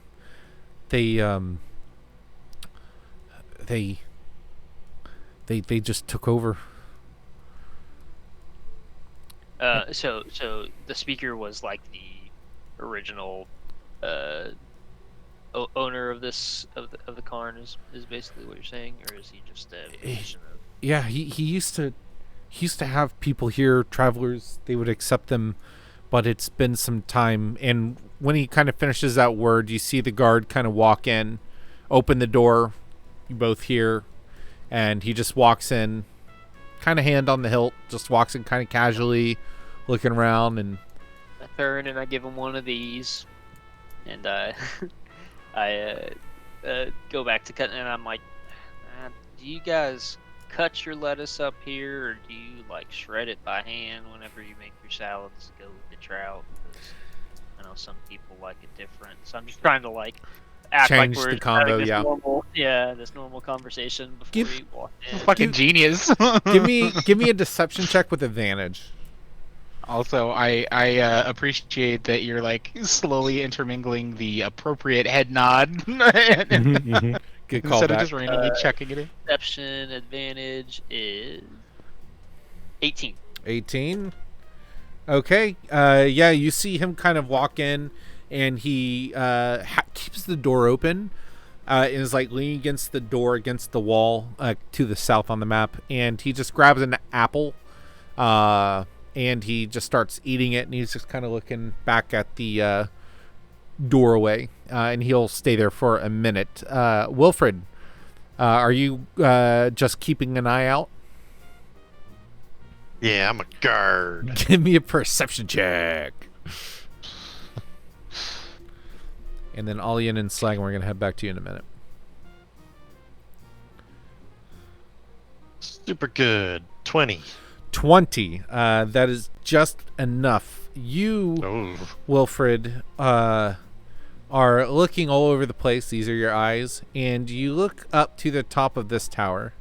they just took over. So the speaker was like the original owner of this of the Karn is basically what you're saying, or is he just a version of? Yeah, he used to have people here, travelers. They would accept them, but it's been some time. And when he kind of finishes that word, you see the guard kind of walk in, open the door. You both hear, and he just walks in, kind of hand on the hilt, just walks in kind of casually, looking around. And I turn and I give him one of these, and I go back to cutting, and I'm like, do you guys cut your lettuce up here, or do you like shred it by hand whenever you make your salads to go with the trout? Because I know some people like it different, so I'm just trying to like act Change like we're the combo, having this yeah. this normal conversation before Give- we walk in. Fucking genius. Give me a deception check with advantage. Also, I appreciate that you're like slowly intermingling the appropriate head nod Good call instead of back. just randomly checking it in. Perception advantage is 18. 18. Okay. Yeah, you see him kind of walk in, and he keeps the door open. And is like leaning against the door, against the wall to the south on the map, and he just grabs an apple, and he just starts eating it, and he's just kind of looking back at the doorway, and he'll stay there for a minute. Wilfred, are you just keeping an eye out? Yeah, I'm a guard. Give me a perception check. And then Alien and Slag, we're going to head back to you in a minute. Super good. 20. 20. That is just enough. You, Oh. Wilfred, are looking all over the place. These are your eyes. And you look up to the top of this tower,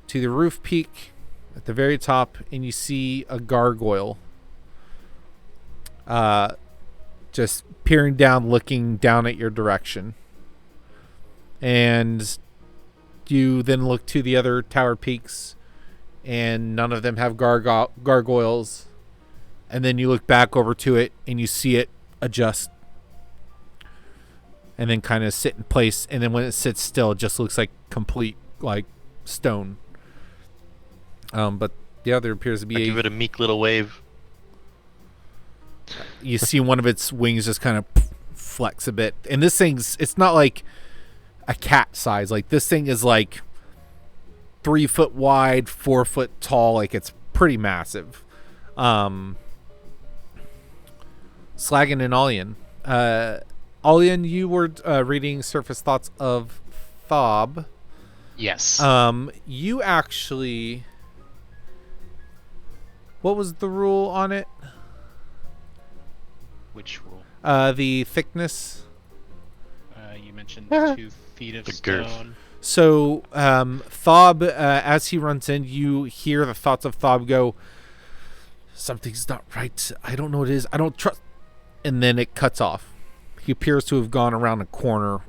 to the roof peak at the very top, and you see a gargoyle just peering down, looking down at your direction. And you then look to the other tower peaks, and none of them have gargoyles. And then you look back over to it, and you see it adjust, and then kind of sit in place. And then when it sits still, it just looks like complete like stone. But the other appears to be I give it a meek little wave. You see one of its wings just kind of flex a bit. And this thing's, it's not like a cat size. Like this thing is like 3 foot wide, 4 foot tall. Like it's pretty massive. Slaggin and Alien. Alien, you were reading Surface Thoughts of Thob. Yes. You actually, what was the rule on it? Which rule? The thickness. You mentioned 2 feet of The girth. stone. So, Thob, as he runs in, you hear the thoughts of Thob go, something's not right. I don't know what it is. I don't trust. And then it cuts off. He appears to have gone around a corner,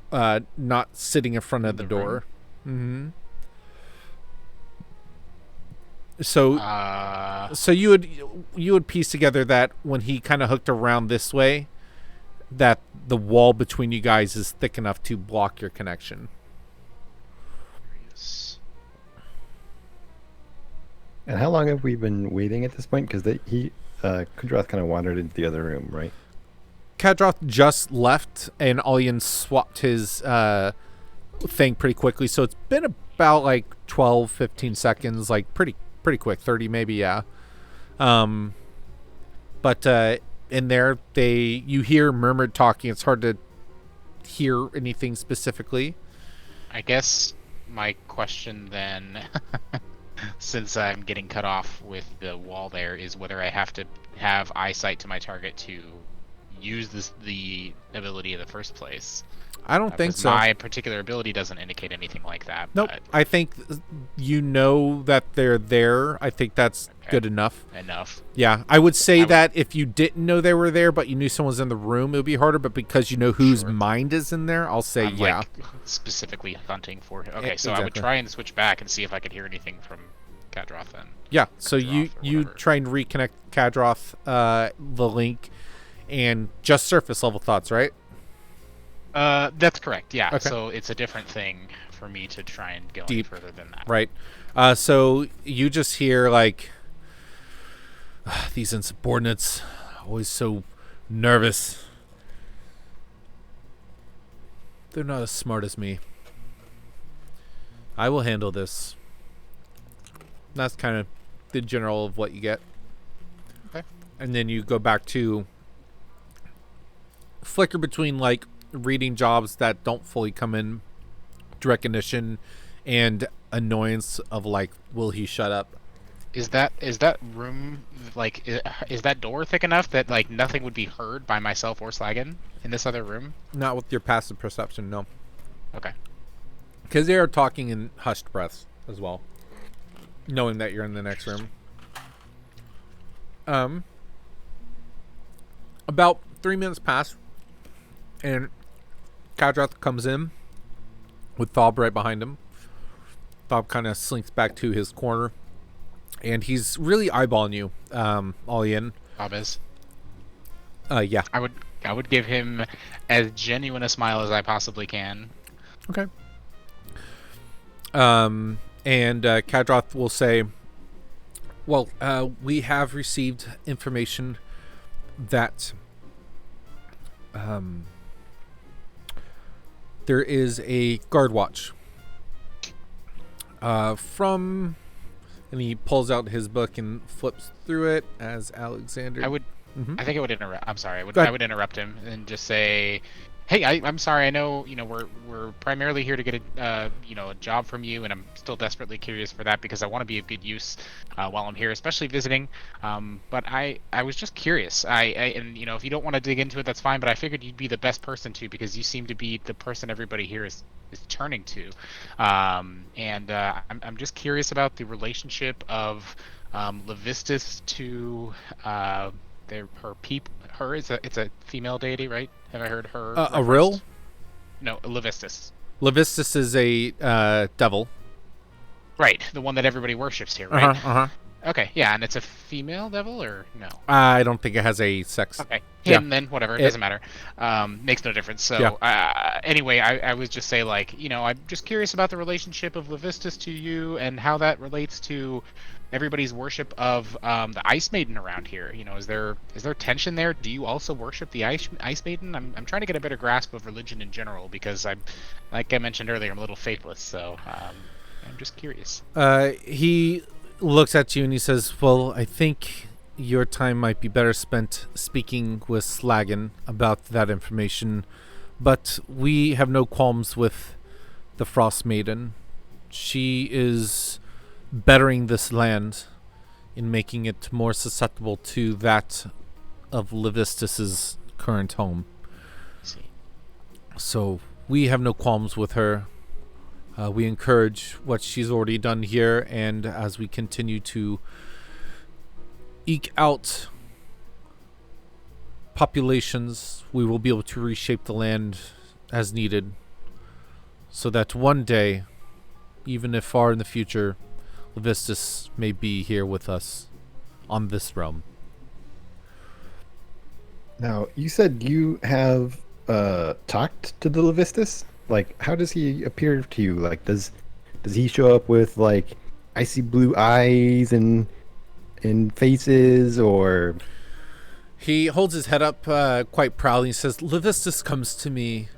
not sitting in front of the door. Mm-hmm. So, so you would piece together that when he kind of hooked around this way, that the wall between you guys is thick enough to block your connection. Yes. And how long have we been waiting at this point? Because Kadroth kind of wandered into the other room, right? Kadroth just left, and Alien swapped his thing pretty quickly. So it's been about like 12, 15 seconds, like pretty quick, 30 maybe, yeah. But in there, you hear murmured talking. It's hard to hear anything specifically. I guess my question then, since I'm getting cut off with the wall there, is whether I have to have eyesight to my target to use the ability in the first place. I don't think 'cause so. My particular ability doesn't indicate anything like that. Nope. But I think you know that they're there. I think that's good enough. enough. Yeah, I would say that if you didn't know they were there, but you knew someone was in the room, it would be harder. But because you know whose Sure. mind is in there, I'll say I'm yeah. like specifically hunting for him. Okay, Yeah, so I would exactly. try and switch back and see if I could hear anything from Kadroth then. Yeah, so you Kadroth or you whatever. try and reconnect Kadroth, the link, and just surface level thoughts, right? That's correct. Yeah. Okay. So it's a different thing for me to try and go any Deep. further than that. Right. So you just hear like these insubordinates, always so nervous. They're not as smart as me. I will handle this. That's kind of the general of what you get. Okay. And then you go back to flicker between like reading jobs that don't fully come in to recognition and annoyance of like, will he shut up? Is that room like, is that door thick enough that like nothing would be heard by myself or Slagan in this other room? Not with your passive perception, no. Okay. Because they are talking in hushed breaths as well, knowing that you're in the next room. About 3 minutes pass, and Kadroth comes in with Thob right behind him. Thob kind of slinks back to his corner, and he's really eyeballing you, all in. Bob is. Yeah. I would give him as genuine a smile as I possibly can. Okay. And Kadroth will say, well, we have received information that there is a guard watch from, and he pulls out his book and flips through it as Alexander. I think I would interrupt. I'm sorry. Go ahead. I would interrupt him and just say, "Hey, I'm sorry. I know we're primarily here to get a a job from you, and I'm still desperately curious for that because I want to be of good use while I'm here, especially visiting. But I was just curious. And if you don't want to dig into it, that's fine. But I figured you'd be the best person to because you seem to be the person everybody here is turning to. I'm just curious about the relationship of Levistus to her people. It's a female deity, right? Have I heard her? Aril? No, Levistus. Levistus is a devil. Right, the one that everybody worships here, right? Uh-huh. Okay, yeah, and it's a female devil, or no? I don't think it has a sex. Okay, Yeah. then whatever, it doesn't matter. Makes no difference. So, anyway, I was just say I'm just curious about the relationship of Levistus to you and how that relates to everybody's worship of the Ice Maiden around here. Is there tension there? Do you also worship the Ice Maiden? I'm trying to get a better grasp of religion in general because like I mentioned earlier, I'm a little faithless, so I'm just curious. He looks at you and he says, well, I think your time might be better spent speaking with Slagan about that information, but we have no qualms with the Frost Maiden. She is bettering this land in making it more susceptible to that of Levistus's current home. So we have no qualms with her. We encourage what she's already done here, and as we continue to eke out populations, we will be able to reshape the land as needed, so that one day, even if far in the future, Levistus may be here with us on this realm. Now, you said you have talked to the Levistus? Like, how does he appear to you? Like, does he show up with like icy blue eyes and faces, or? He holds his head up quite proudly and says, Levistus comes to me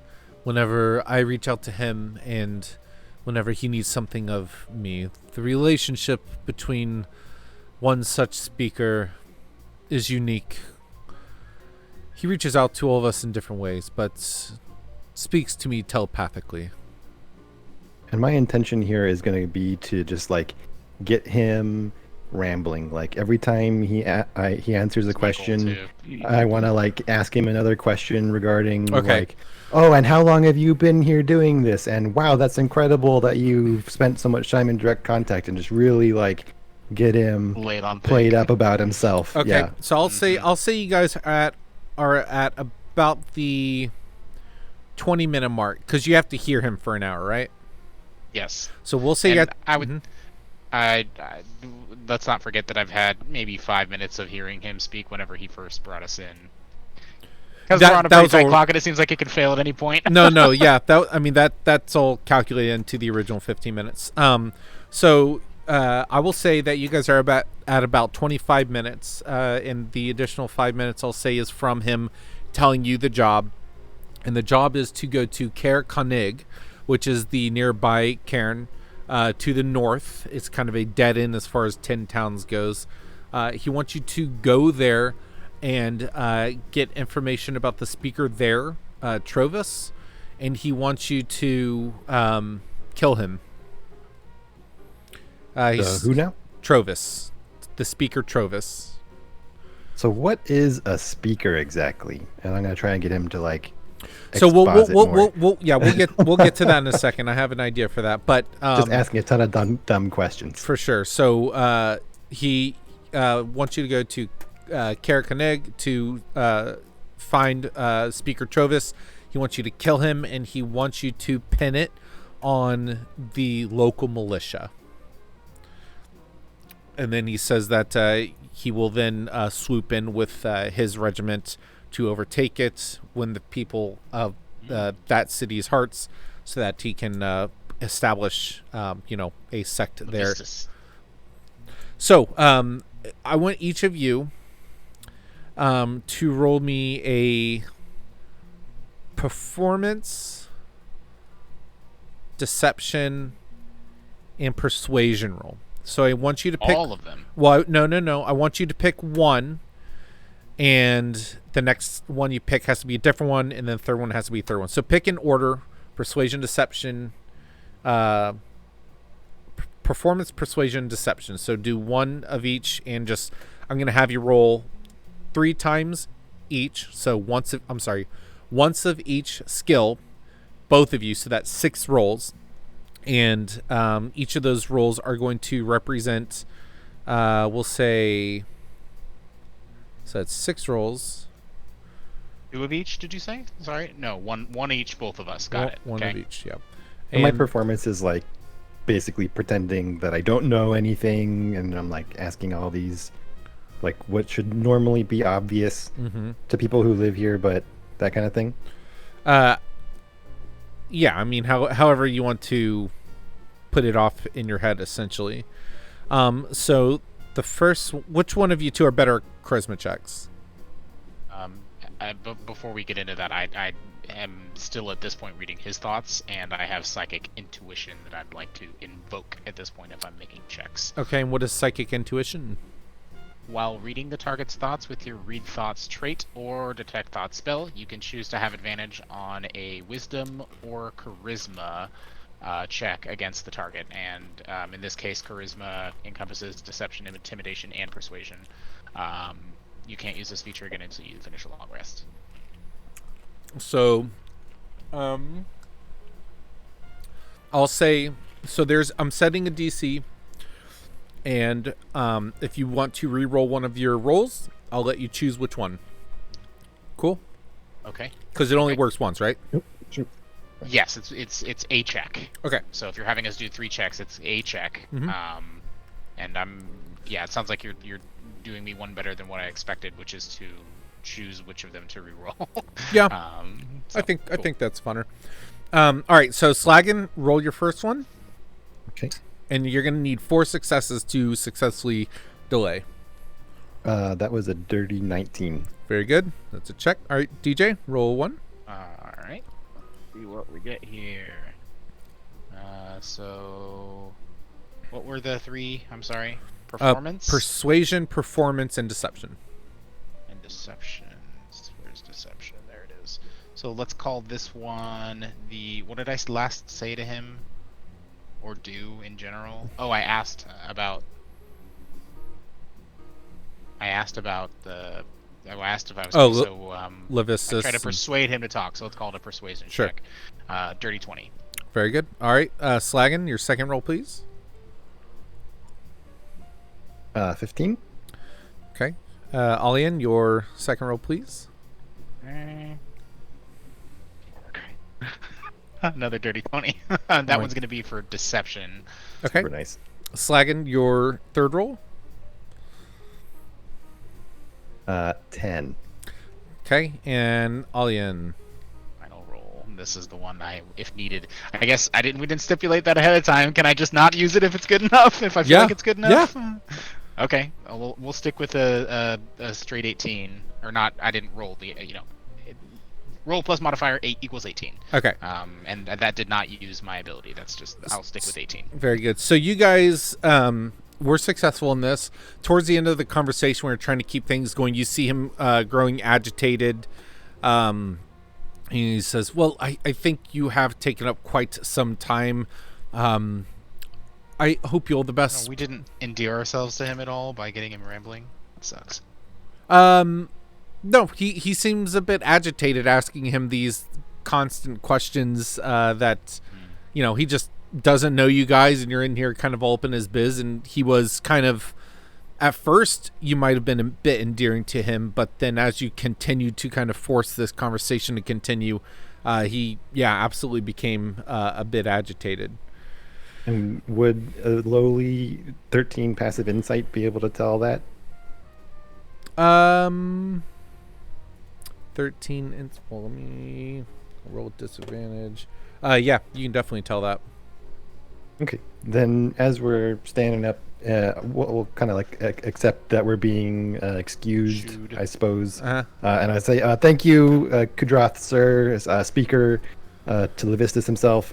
whenever I reach out to him and whenever he needs something of me. The relationship between one such speaker is unique. He reaches out to all of us in different ways, but speaks to me telepathically. And my intention here is going to be to just like get him rambling. Like every time he answers a question, I want to like ask him another question regarding like, oh, and how long have you been here doing this? And wow, that's incredible that you've spent so much time in direct contact, and just really like get him played up about himself. Okay, yeah. So I'll say you guys are at about the 20-minute mark because you have to hear him for an hour, right? Yes. So we'll say I would. I let's not forget that I've had maybe 5 minutes of hearing him speak whenever he first brought us in. Because we're on a pretty tight clock, and it seems like it could fail at any point. No, yeah. That's all calculated into the original 15 minutes. So I will say that you guys are at about 25 minutes, and the additional 5 minutes I'll say is from him telling you the job, and the job is to go to Caer-Dineval, which is the nearby cairn. To the north. It's kind of a dead end as far as 10 towns goes. He wants you to go there and get information about the speaker there, Trovis, and he wants you to kill him. Who now? Trovis. The speaker Trovis. So what is a speaker exactly? And I'm gonna try and get him to like. So we'll exposit more. we'll get to that in a second. I have an idea for that, but Just asking a ton of dumb questions. for sure. So he wants you to go to Caer-Dineval to find Speaker Trovis. He wants you to kill him, and he wants you to pin it on the local militia. And then he says that he will then swoop in with his regiment to overtake it, win the people of that city's hearts, so that he can establish, a sect there. So I want each of you to roll me a performance, deception, and persuasion roll. So I want you to pick all of them. Well, no. I want you to pick one, and the next one you pick has to be a different one, and then the third one has to be a third one. So pick in order: persuasion, deception, performance, persuasion, deception. So do one of each, and just I'm gonna have you roll 3 times each. So once of each skill, both of you. So that's 6 rolls. And each of those rolls are going to represent, we'll say, so it's 6 rolls. 2 of each, did you say? Sorry? No, one each, both of us. Got it. One Okay. of each, yeah. And my performance is like basically pretending that I don't know anything, and I'm like asking all these, like what should normally be obvious to people who live here, but that kind of thing. Yeah, I mean, however you want to put it off in your head, essentially. So the first, which one of you two are better at charisma checks? Before we get into that, I am still at this point reading his thoughts, and I have psychic intuition that I'd like to invoke at this point if I'm making checks. Okay, and what is psychic intuition? While reading the target's thoughts with your Read Thoughts trait or Detect Thoughts spell, you can choose to have advantage on a Wisdom or Charisma check against the target. And in this case, Charisma encompasses Deception, Intimidation, and Persuasion. You can't use this feature again until you finish a long rest. So, I'll say, so I'm setting a DC. And if you want to re-roll one of your rolls, I'll let you choose which one. Cool? Okay. Because it only works once, right? Yep. Sure. Yes, it's a check. Okay. So if you're having us do 3 checks, it's a check. And it sounds like you're doing me one better than what I expected, which is to choose which of them to re-roll. Yeah. So, I think cool. that's funner. All right, so Slagan, roll your first one. Okay. And you're going to need 4 successes to successfully delay. That was a dirty 19. Very good. That's a check. All right, DJ, roll 1. All right. Let's see what we get here. So, what were the 3? I'm sorry. Performance, Persuasion, performance, and deception. and deception. Where's deception? There it is. So let's call this one the. What did I last say to him? Or do in general? Oh, I asked about the. I asked if I was. Levisus. I tried to persuade him to talk, so let's call it a persuasion Sure. check. Dirty 20. Very good. All right, Slagan, your second roll, please. 15. Okay. Alian, your second roll, please. Another dirty 20. That one's going to be for deception. Okay. Super nice. Slagan, your third roll. 10. Okay. And Alian. Final roll. This is the one if needed. I guess we didn't stipulate that ahead of time. Can I just not use it if it's good enough? If I feel like it's good enough? Yeah. Okay. We'll stick with a straight 18. Or not, I didn't roll the, roll plus modifier 8 equals 18. Okay. And that did not use my ability. That's just, I'll stick with 18. Very good. So you guys were successful in this. Towards the end of the conversation, we were trying to keep things going. You see him growing agitated. And he says, well, I think you have taken up quite some time. I hope you all the best. We didn't endear ourselves to him at all by getting him rambling. It sucks. No, he seems a bit agitated, asking him these constant questions that, he just doesn't know you guys, and you're in here kind of all up in his biz, and he was kind of, at first, you might have been a bit endearing to him, but then as you continued to kind of force this conversation to continue, he absolutely became a bit agitated. And would a lowly 13 passive insight be able to tell that? 13. Well, let me roll with disadvantage. Yeah, you can definitely tell that. Okay. Then, as we're standing up, we'll kind of like accept that we're being excused, Shooed. I suppose. Uh-huh. And I say, thank you, Kadroth, sir, speaker, to Levistus himself.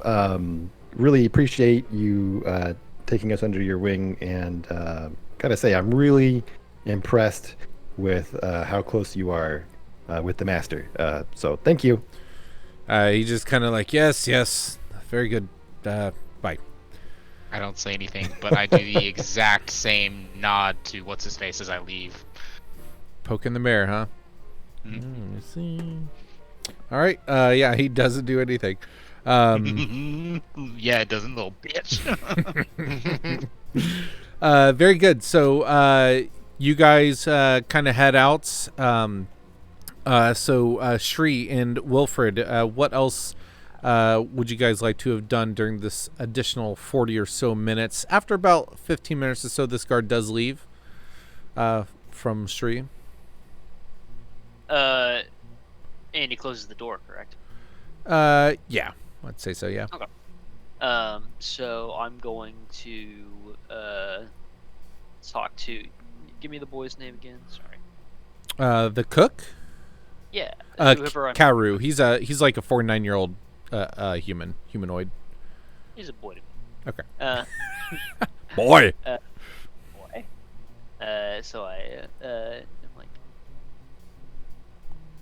Really appreciate you taking us under your wing, and gotta say, I'm really impressed with how close you are with the master. So thank you. He just kind of like, yes, very good. Bye. I don't say anything, but I do the exact same nod to what's his face as I leave. Poking the bear, huh? Mhm. Let me see. All right. Yeah, he doesn't do anything. Yeah, it doesn't, little bitch. Very good. So you guys kind of head out. So Shri and Wilfred, what else would you guys like to have done during this additional 40 or so minutes? After about 15 minutes or so, this guard does leave from Shri. And he closes the door, correct? Yeah, I'd say so, yeah. Okay. So I'm going to talk to. Give me the boy's name again. Sorry. The cook? Yeah. Karu. He's like a 49-year-old humanoid. He's a boy to me. Okay. Boy. Boy. Boy. So I'm like,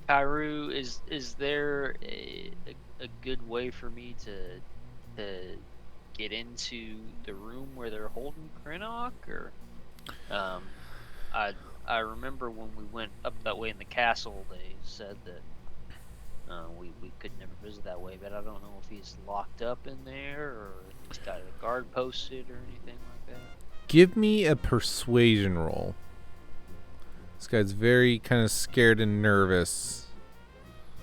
Karu, is there a good way for me to get into the room where they're holding Krenok? Or I remember when we went up that way in the castle, they said that we could never visit that way, but I don't know if he's locked up in there or if he's got a guard posted or anything like that. Give me a persuasion roll. This guy's very kind of scared and nervous.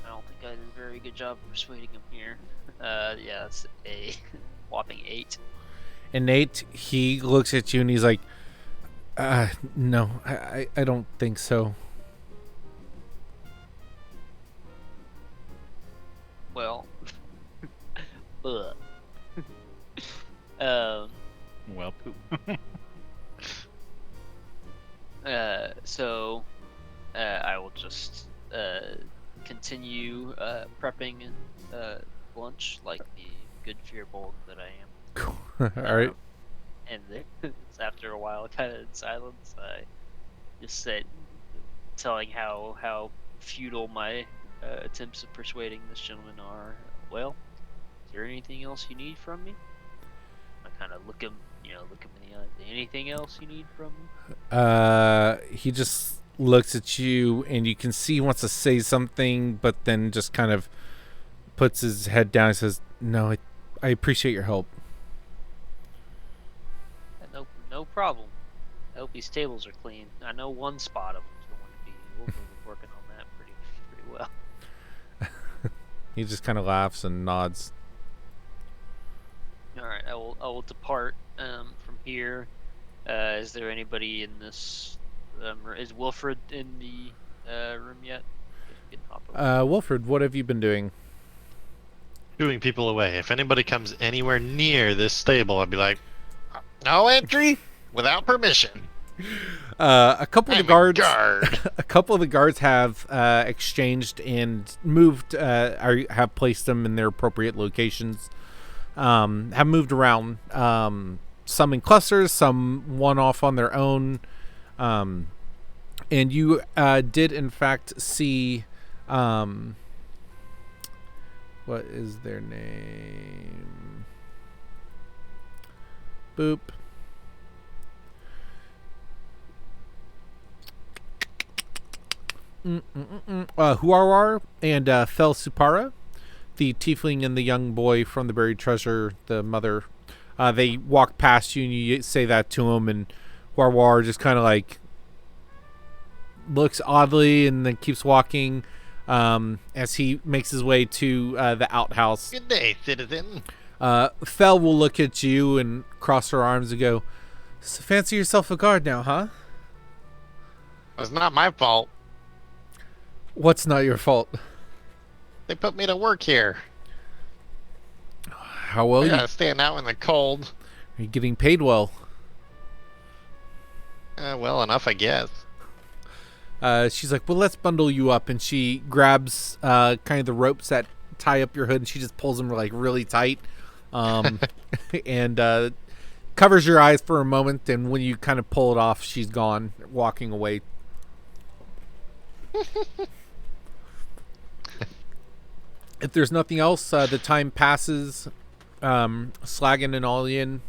I don't think I did a very good job of persuading him here. Yeah, it's a whopping 8. And Nate, he looks at you and he's like, no, I don't think so. Well, ugh. Well, poop. So I will just continue prepping lunch like the good fearbold that I am. All right. And after a while, kind of in silence, I just said, telling how futile my attempts of persuading this gentleman are. Well, is there anything else you need from me? I kind of look him in the eye. Anything else you need from me? He just looks at you, and you can see he wants to say something, but then just kind of puts his head down and says, "No, I appreciate your help." No problem. I hope these tables are clean. I know one spot of them's going to be. We'll be working on that pretty well. He just kind of laughs and nods. All right, I will depart from here. Is there anybody in this? Is Wilfred in the room yet? If you can hop over. Wilfred, what have you been doing? Shooing people away. If anybody comes anywhere near this stable, I'd be like, no entry without permission. A couple of the guards. Guard. A couple of the guards have exchanged and moved. Have placed them in their appropriate locations. Have moved around. Some in clusters, some one off on their own. And you did in fact see. What is their name? Boop. Huarwar and Fel Supara, the tiefling and the young boy from the buried treasure, the mother. They walk past you and you say that to him, and Huarwar just kind of like looks oddly and then keeps walking as he makes his way to the outhouse. Good day, citizen. Fel will look at you and cross her arms and go, "So fancy yourself a guard now, huh?" It's not my fault. What's not your fault? They put me to work here. How well I you gotta stand out in the cold. are you getting paid well? Well enough, I guess. She's like, well, let's bundle you up, and she grabs kind of the ropes that tie up your hood, and she just pulls them like really tight, and covers your eyes for a moment. And when you kind of pull it off, she's gone, walking away. If there's nothing else, the time passes. Slaggin and Olian,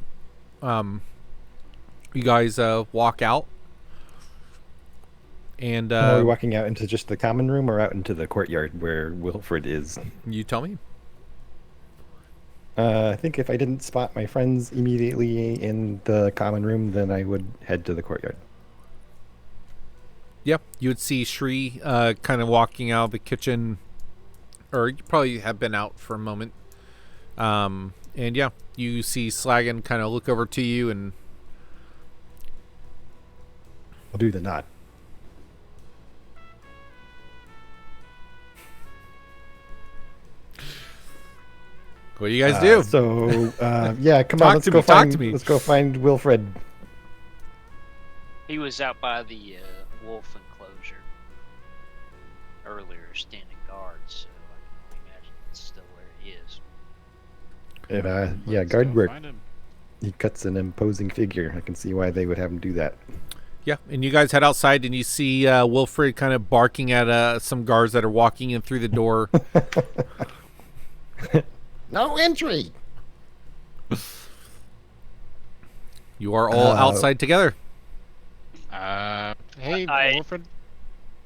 you guys walk out. And Are we walking out into just the common room or out into the courtyard where Wilfred is? you tell me. I think if I didn't spot my friends immediately in the common room, then I would head to the courtyard. Yep, you would see Shri kind of walking out of the kitchen, or you probably have been out for a moment. And yeah, you see Slaggin kind of look over to you, and I'll do the nod. what do you guys do? Yeah, come Talk on, let's to go me, talk find. to me. Let's go find Wilfred. He was out by the wolf enclosure earlier, standing guard, so I can only imagine it's still where he is. And, yeah, Let's guard go work. find him. He cuts an imposing figure. I can see why they would have him do that. Yeah, and you guys head outside, and you see Wilfred kind of barking at some guards that are walking in through the door. No entry. You are all outside together. Hey, I- Wilfred.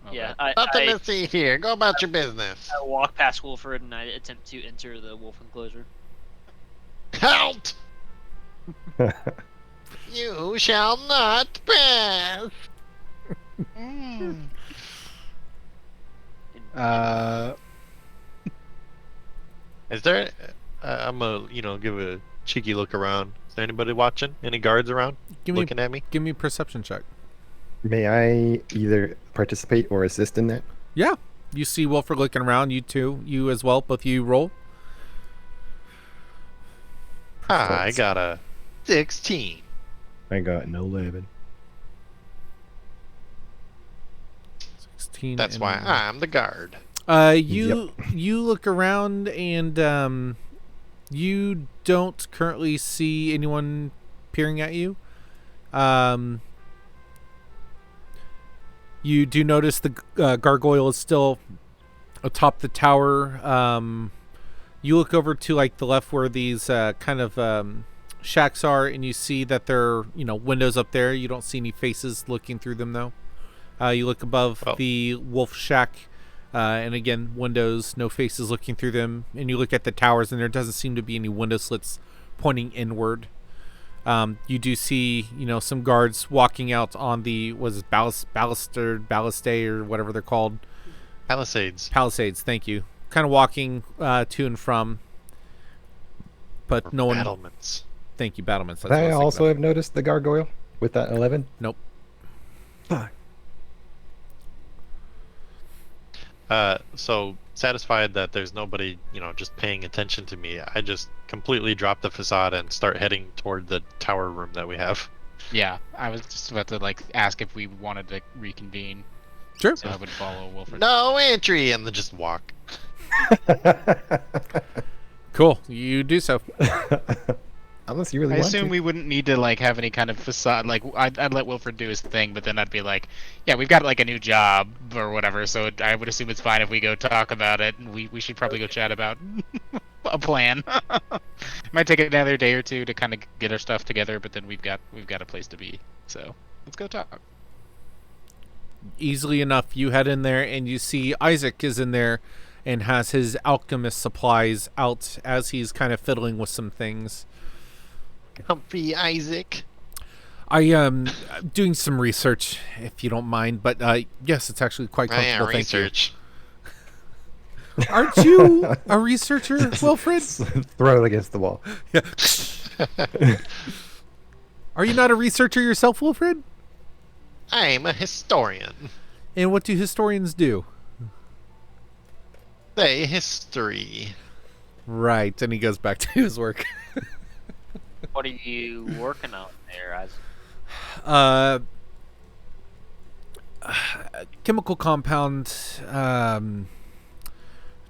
Okay. Yeah, Nothing I to see here. Go about your business. walk past Wilfred and I attempt to enter the wolf enclosure. Help! You shall not pass. Mm. Is there? I'm gonna give a cheeky look around. Is there anybody watching? Any guards around looking at me? Give me a perception check. May I either participate or assist in that? Yeah, you see Wilfred looking around. You too, you as well. Both of you roll. I got a 16. I got an 11. 16. That's why I'm the guard. You look around and you don't currently see anyone peering at you. You do notice the gargoyle is still atop the tower. You look over to like the left where these kind of shacks are, and you see that there are windows up there. You don't see any faces looking through them though. You look above the wolf shack. And again, windows, no faces looking through them. And you look at the towers, and there doesn't seem to be any window slits pointing inward. You do see, some guards walking out on the balustade or whatever they're called. Palisades. Palisades. Thank you. Kind of walking to and from, but no one. Battlements. Thank you, battlements. That's Would what I was thinking also of. have noticed the gargoyle with that 11? Nope. Fuck. So satisfied that there's nobody, just paying attention to me, I just completely drop the facade and start heading toward the tower room that we have. Yeah, I was just about to ask if we wanted to reconvene, Sure. so I would follow Wilfred. No entry, and then just walk. Cool. You do so. Unless you really I want assume to. we wouldn't need to have any kind of facade. I'd let Wilfred do his thing, but then I'd be like, yeah, we've got a new job or whatever. So I would assume it's fine if we go talk about it. We should probably go chat about a plan. Might take another day or two to kind of get our stuff together, but then we've got a place to be. So let's go talk. easily enough, you head in there and you see Isaac is in there and has his alchemist supplies out as he's kind of fiddling with some things. Comfy Isaac. I am doing some research, if you don't mind, but yes, it's actually quite comfortable. Thank Research. you. Aren't you a researcher, Wilfred? Throw it against the wall. Yeah. Are you not a researcher yourself, Wilfred? I'm a historian. And what do historians do? Say history. Right, and he goes back to his work. What are you working on there, Isaac? Chemical compound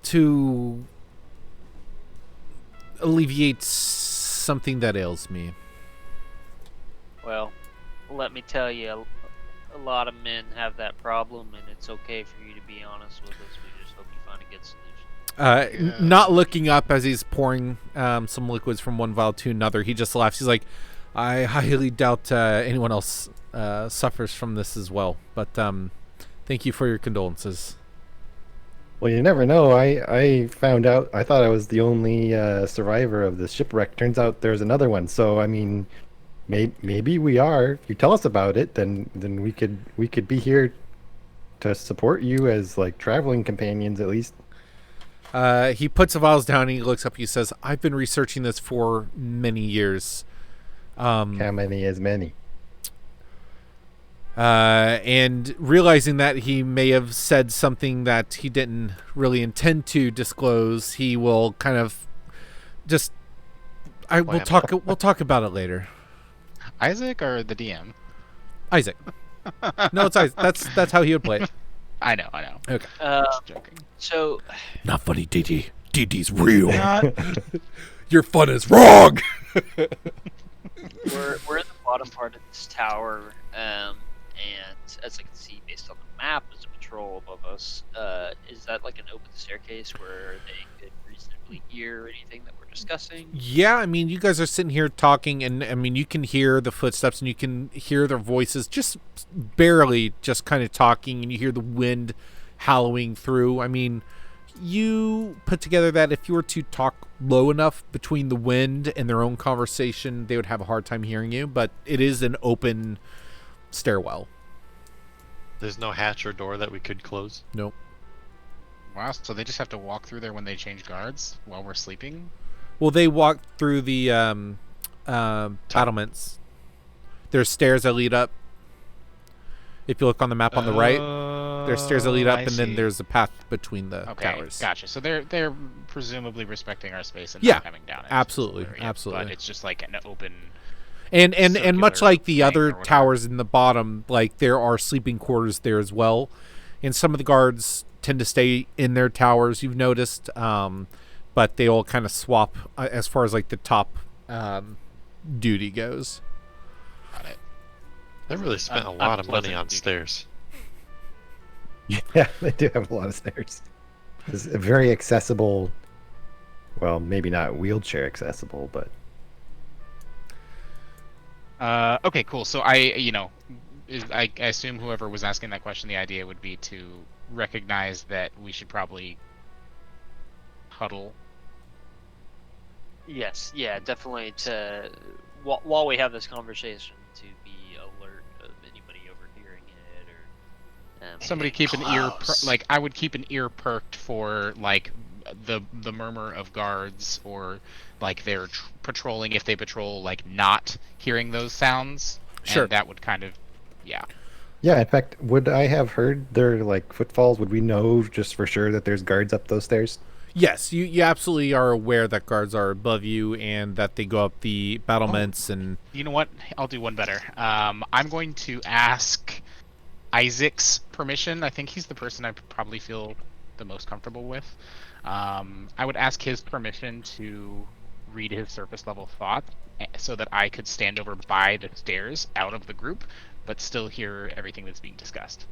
to alleviate something that ails me. Well, let me tell you, a lot of men have that problem, and it's okay for you to be honest with us. We just hope you find a good solution. Not looking up as he's pouring some liquids from one vial to another, he just laughs. He's like, I highly doubt anyone else suffers from this as well, but thank you for your condolences. Well, you never know. I found out. I thought I was the only survivor of the shipwreck. Turns out there's another one. So I mean, maybe we are. If you tell us about it, then we could be here to support you as like traveling companions at least. He puts the vials down and he looks up. He says, I've been researching this for many years. How many is many? And realizing that he may have said something that he didn't really intend to disclose, he will kind of just we'll talk about it later. Isaac or the DM? Isaac. No, it's Isaac. That's how he would play it. I know. Okay. Just joking. So, Not funny, DD. DD's real. Your fun is wrong. we're in the bottom part of this tower, and as I can see based on the map, there's a patrol above us. Is that like an open staircase where they could reasonably hear anything that we're discussing? Yeah, I mean, you guys are sitting here talking, and I mean, you can hear the footsteps and you can hear their voices just barely, just kind of talking, and you hear the wind howling through. I mean, you put together that if you were to talk low enough between the wind and their own conversation, they would have a hard time hearing you, but it is an open stairwell. There's no hatch or door that we could close. Nope. Wow, so they just have to walk through there when they change guards while we're sleeping? Well, they walk through the battlements. There's stairs that lead up. If you look on the map on the right, there's stairs that lead up, and then there's a path between the towers. Gotcha. So they're presumably respecting our space and Yeah, not coming down. absolutely, absolutely. But it's just like an open. And much like the thing or other whatever. towers in the bottom, like there are sleeping quarters there as well, and some of the guards tend to stay in their towers. You've noticed, but they all kind of swap as far as like the top duty goes. Got it. They really spent a lot of money on stairs. Yeah, they do have a lot of stairs. It's a very accessible. Well, maybe not wheelchair accessible, but Okay, cool. So I assume whoever was asking that question, the idea would be to recognize that we should probably huddle. Yes, yeah, definitely. To while we have this conversation, to be alert of anybody overhearing it, or Somebody keep an ear, I would keep an ear perked for like the murmur of guards, or like they're patrolling, if they patrol, like not hearing those sounds. Sure. And that would kind of, yeah. yeah. In fact, would I have heard their like footfalls? Would we know just for sure that there's guards up those stairs? Yes, you absolutely are aware that guards are above you and that they go up the battlements and... You know what? I'll do one better. I'm going to ask Isaac's permission. I think he's the person I probably feel the most comfortable with. I would ask his permission to read his surface level thoughts so that I could stand over by the stairs out of the group, but still hear everything that's being discussed.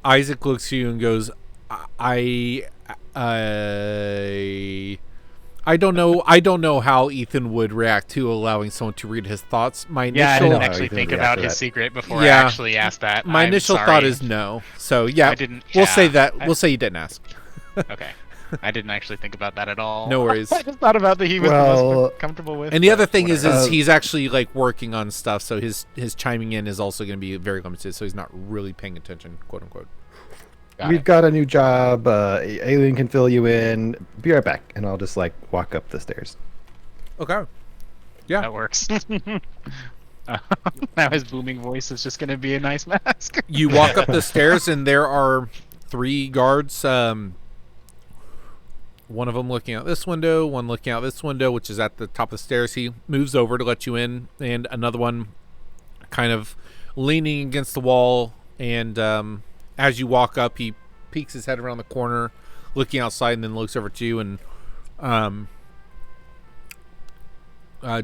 Isaac looks at you and goes, I I don't know how Ethan would react to allowing someone to read his thoughts. My Yeah, I initial didn't how actually Ethan think reacted about to his that. secret before I Yeah. actually asked that. my I'm initial sorry. thought is no. So yeah, I didn't. we'll say yeah, that. I- We'll say you didn't ask. Okay. I didn't actually think about that at all. No worries. I just thought about the he was the Well, most comfortable with. And the but other thing is whatever. he's actually like working on stuff, so his chiming in is also going to be very limited. So he's not really paying attention, quote unquote. Got We've it. got a new job. Alien can fill you in. Be right back, and I'll just like walk up the stairs. Okay. Yeah. That works. Now his booming voice is just going to be a nice mask. You walk up the stairs, and there are 3 guards. One of them looking out this window, one looking out this window, which is at the top of the stairs. He moves over to let you in, and another one kind of leaning against the wall. And as you walk up, he peeks his head around the corner, looking outside, and then looks over to you and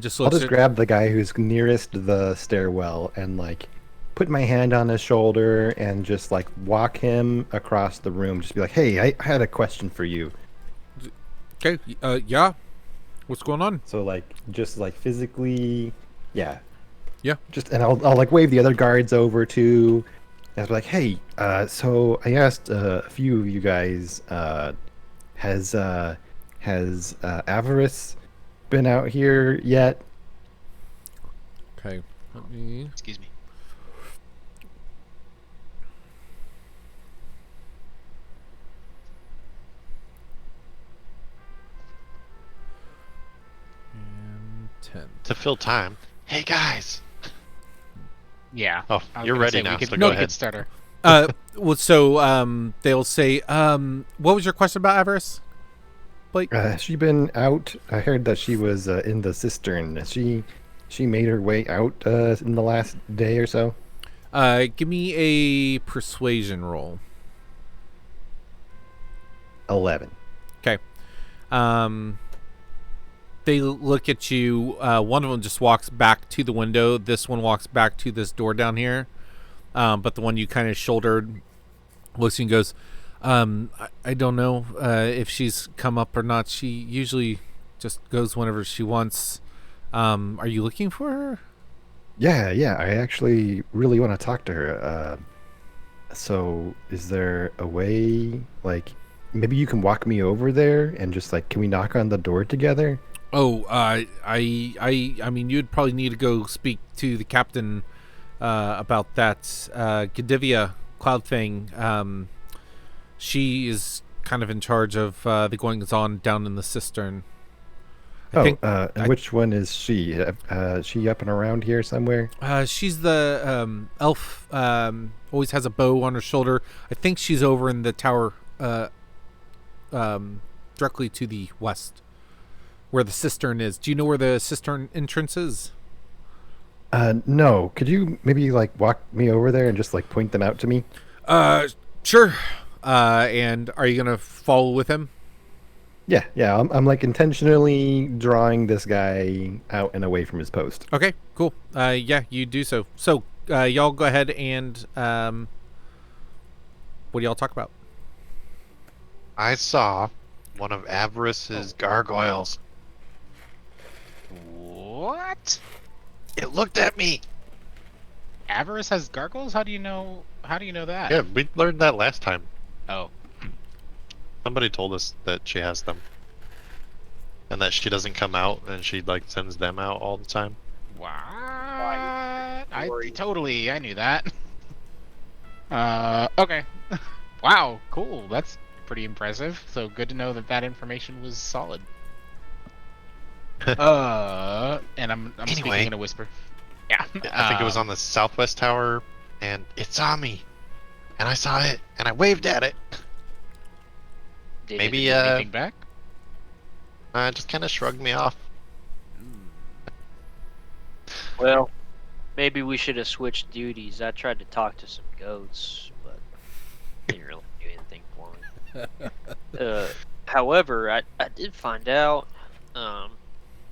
just I'll looks. just grab the guy who's nearest the stairwell and like put my hand on his shoulder and just like walk him across the room. Just be like, "Hey, I had a question for you." Okay. Yeah. What's going on? So like, just like physically, yeah. Yeah. Just and I'll like wave the other guards over too. And I'll be like, "Hey, so I asked a few of you guys, has Averice been out here yet?" Okay. Let me. Excuse me. And 10. To fill time. Hey guys. Yeah. Oh, I was you're gonna ready say, now, We could, so we go could ahead. start her. Well, so they'll say, what was your question about Averice, Blake? Has she been out? I heard that she was in the cistern. Has she made her way out in the last day or so? Give me a persuasion roll. 11. Okay. They look at you. One of them just walks back to the window. This one walks back to this door down here. But the one you kind of shouldered looks and goes, I don't know if she's come up or not. She usually just goes whenever she wants. Are you looking for her? Yeah. I actually really want to talk to her. So is there a way, like, maybe you can walk me over there and just like, can we knock on the door together? Oh, I mean, you'd probably need to go speak to the captain about that Kadivia cloud thing. She is kind of in charge of the goings on down in the cistern. And which one is she? She up and around here somewhere? She's the elf. Always has a bow on her shoulder. I think she's over in the tower, directly to the west, where the cistern is. Do you know where the cistern entrance is? No. Could you maybe like walk me over there and just like point them out to me? Sure. And are you gonna follow with him? Yeah. I'm like intentionally drawing this guy out and away from his post. Okay, cool. Yeah, you do so. So, y'all go ahead and what do y'all talk about? I saw one of Avarice's gargoyles. What? It looked at me. Avarice has gargoyles? How do you know that? Yeah, we learned that last time. Oh. Somebody told us that she has them. And that she doesn't come out and she like sends them out all the time. What? I knew that. Okay. Wow, cool. That's pretty impressive. So good to know that information was solid. And I'm Anyway. speaking in a whisper. Yeah. I think it was on the southwest tower and it saw me. And I saw it and I waved at it. Did Maybe it- anything back? Just kind of shrugged me off. Well, maybe we should have switched duties. I tried to talk to some goats, but didn't really do anything for me. However, I did find out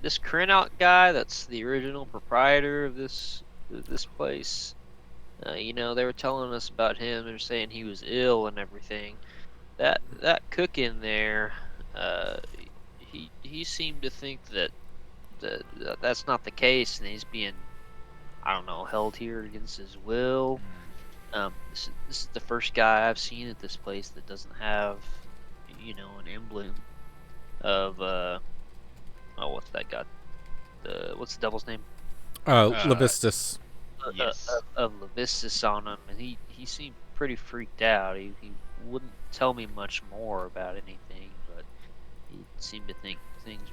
this Krinout guy, that's the original proprietor of this place. They were telling us about him. They were saying he was ill and everything. That cook in there, he seemed to think that that's not the case, and he's being, I don't know, held here against his will. This is the first guy I've seen at this place that doesn't have, an emblem of what's that god? What's the devil's name? Levistus. Yes. Of Levistus on him, and he seemed pretty freaked out. He wouldn't tell me much more about anything, but he seemed to think things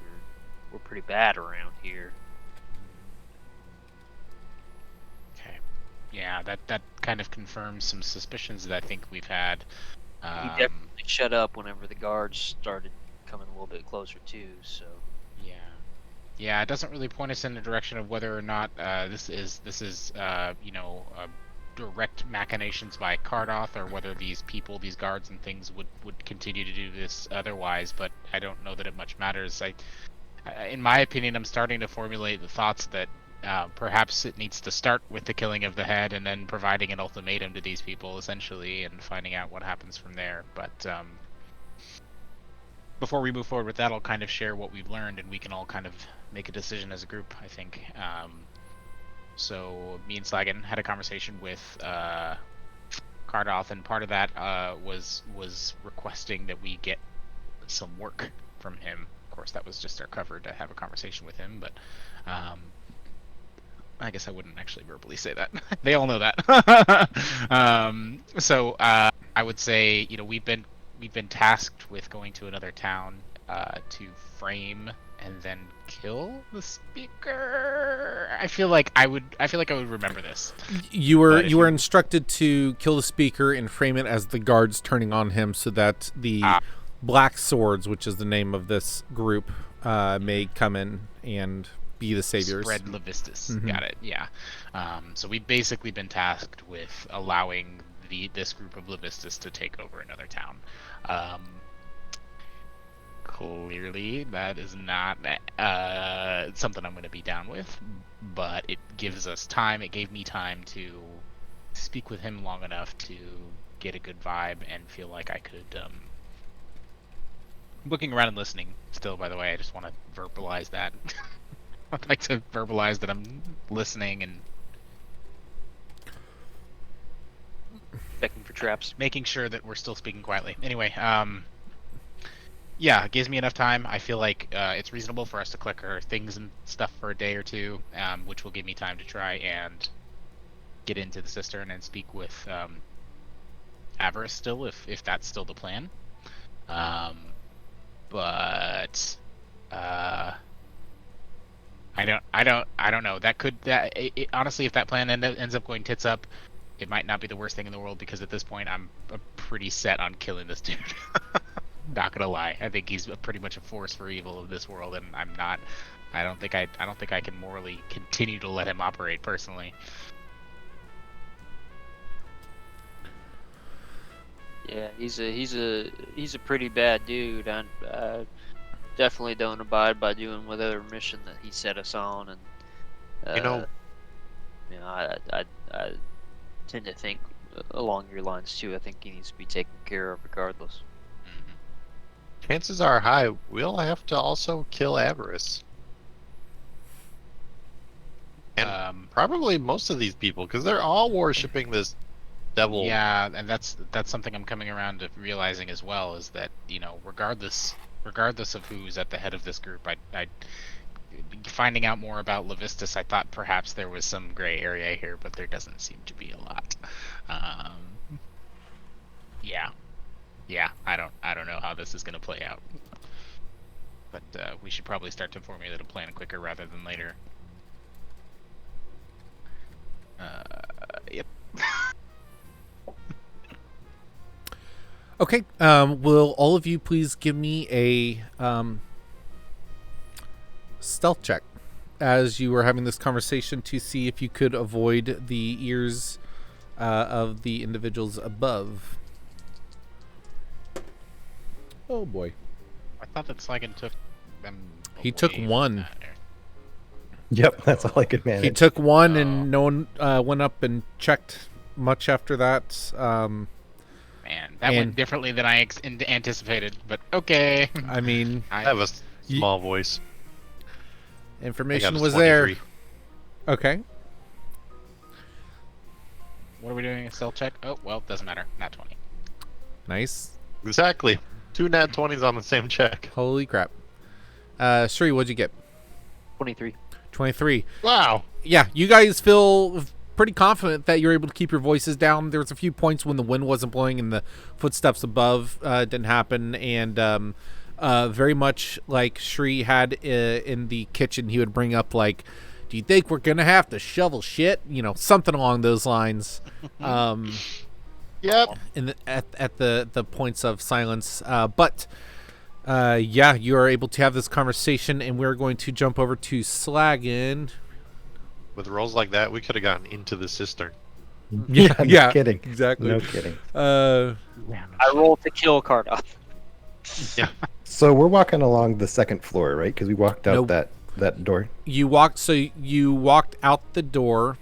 were pretty bad around here. Okay. Yeah, that kind of confirms some suspicions that I think we've had. He definitely shut up whenever the guards started coming a little bit closer too. So Yeah. Yeah, it doesn't really point us in the direction of whether or not this is direct machinations by Kadroth, or whether these people, these guards and things would continue to do this otherwise. But I don't know that it much matters. In my opinion, I'm starting to formulate the thoughts that perhaps it needs to start with the killing of the head, and then providing an ultimatum to these people, essentially, and finding out what happens from there. But before we move forward with that, I'll kind of share what we've learned, and we can all kind of make a decision as a group, I think. So me and Slagan had a conversation with Kadroth, and part of that was requesting that we get some work from him. Of course, that was just our cover to have a conversation with him, but I guess I wouldn't actually verbally say that. They all know that. So I would say, we've been tasked with going to another town to frame and then kill the speaker. I feel like I would remember this. You were instructed to kill the speaker and frame it as the guards turning on him, so that the Black Swords, which is the name of this group, may come in and be the saviors. Spread Levistus. Mm-hmm. Got it. Yeah. So we've basically been tasked with allowing this group of Levistus to take over another town. Clearly, that is not something I'm going to be down with, but it gives us time. It gave me time to speak with him long enough to get a good vibe and feel like I could. Looking around and listening still, by the way, I just want to verbalize that. I'd like to verbalize that I'm listening and checking for traps, making sure that we're still speaking quietly. Anyway, yeah, it gives me enough time. I feel like it's reasonable for us to click our things and stuff for a day or two, which will give me time to try and get into the cistern and speak with Averice still, if that's still the plan. But I don't know. Honestly, if that plan ends up going tits up, it might not be the worst thing in the world, because at this point I'm pretty set on killing this dude. Not gonna lie, I think he's pretty much a force for evil of this world, and I'm not. I don't think I can morally continue to let him operate personally. Yeah, he's a pretty bad dude. I definitely don't abide by doing whatever mission that he set us on, and I tend to think along your lines too. I think he needs to be taken care of regardless. Chances are high we'll have to also kill Averice. And probably most of these people, because they're all worshipping this devil. Yeah, and that's something I'm coming around to realizing as well, is that, regardless of who's at the head of this group, I finding out more about Levistus, I thought perhaps there was some gray area here, but there doesn't seem to be a lot. Yeah, I don't know how this is going to play out, but we should probably start to formulate a plan quicker rather than later. Yep. Okay. Will all of you please give me a stealth check as you were having this conversation, to see if you could avoid the ears of the individuals above. Oh boy. I thought that Slagan took them. He took one. Yep, that's all I could manage. He took one, and no one went up and checked much after that. Man, that went differently than I anticipated, but okay. I mean, I have Small voice. I got Information a was there. 23. Okay. What are we doing? A stealth check? Oh, well, doesn't matter. Not 20. Nice. Exactly. 2 nat 20s on the same check. Holy crap. Sri, what'd you get? 23. 23. Wow. Yeah, you guys feel pretty confident that you're able to keep your voices down. There was a few points when the wind wasn't blowing and the footsteps above didn't happen, and very much like Shri had in the kitchen, he would bring up like, "Do you think we're gonna have to shovel shit?" Something along those lines. Yep. At the points of silence, but yeah, you are able to have this conversation, and we're going to jump over to Slagan. With rolls like that, we could have gotten into the cistern. Yeah, no Yeah, kidding. exactly. No kidding. I rolled to kill Kadroth. Yeah. So we're walking along the second floor, right? Because we walked out Nope. that door. You walked out the door.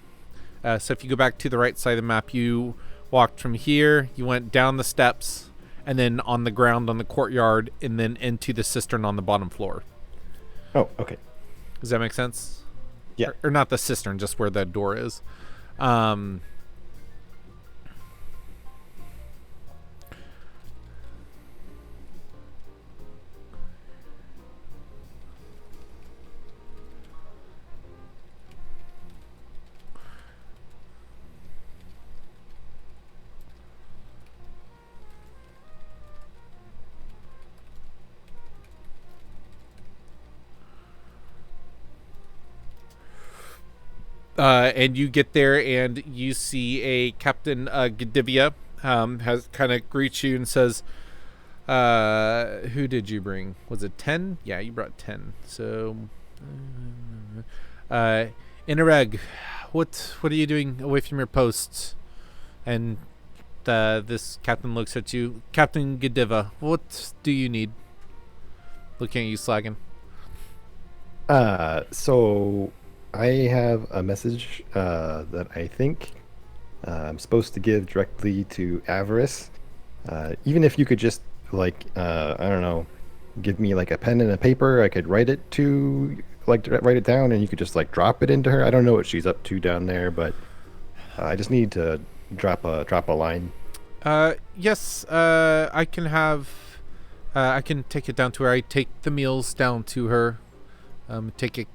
So if you go back to the right side of the map, you walked from here, you went down the steps, and then on the ground on the courtyard, and then into the cistern on the bottom floor. Oh, okay. Does that make sense? Yeah. Or not the cistern, just where the door is. And you get there, and you see a Captain Gadivia has kind of greets you and says, "Who did you bring? Was it 10? Yeah, you brought 10. So, Interreg, what are you doing away from your posts?" And this captain looks at you, Captain Godiva. What do you need? Looking at you, Slagan. So I have a message that I think I'm supposed to give directly to Averice. Even if you could just I don't know, give me like a pen and a paper, I could write it down, and you could just like drop it into her. I don't know what she's up to down there, but I just need to drop a line. Yes. I can have. I can take it down to her. I take the meals down to her. Take a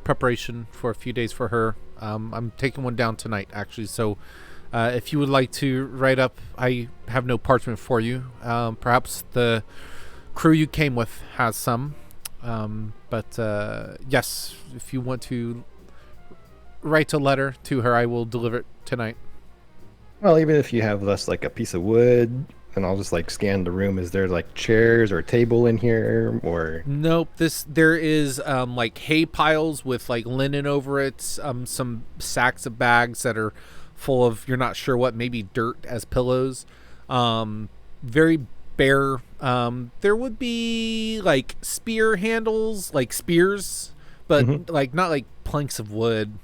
preparation for a few days for her. I'm taking one down tonight, actually. So, if you would like to write up, I have no parchment for you. Perhaps the crew you came with has some. But yes, if you want to write a letter to her, I will deliver it tonight. Well, even if you have less like a piece of wood, and I'll just like scan the room. Is there like chairs or a table in here, or? Nope. There is like hay piles with like linen over it. Some sacks of bags that are full of, you're not sure what, maybe dirt as pillows. Very bare. There would be like spear handles, like spears, but like not like planks of wood.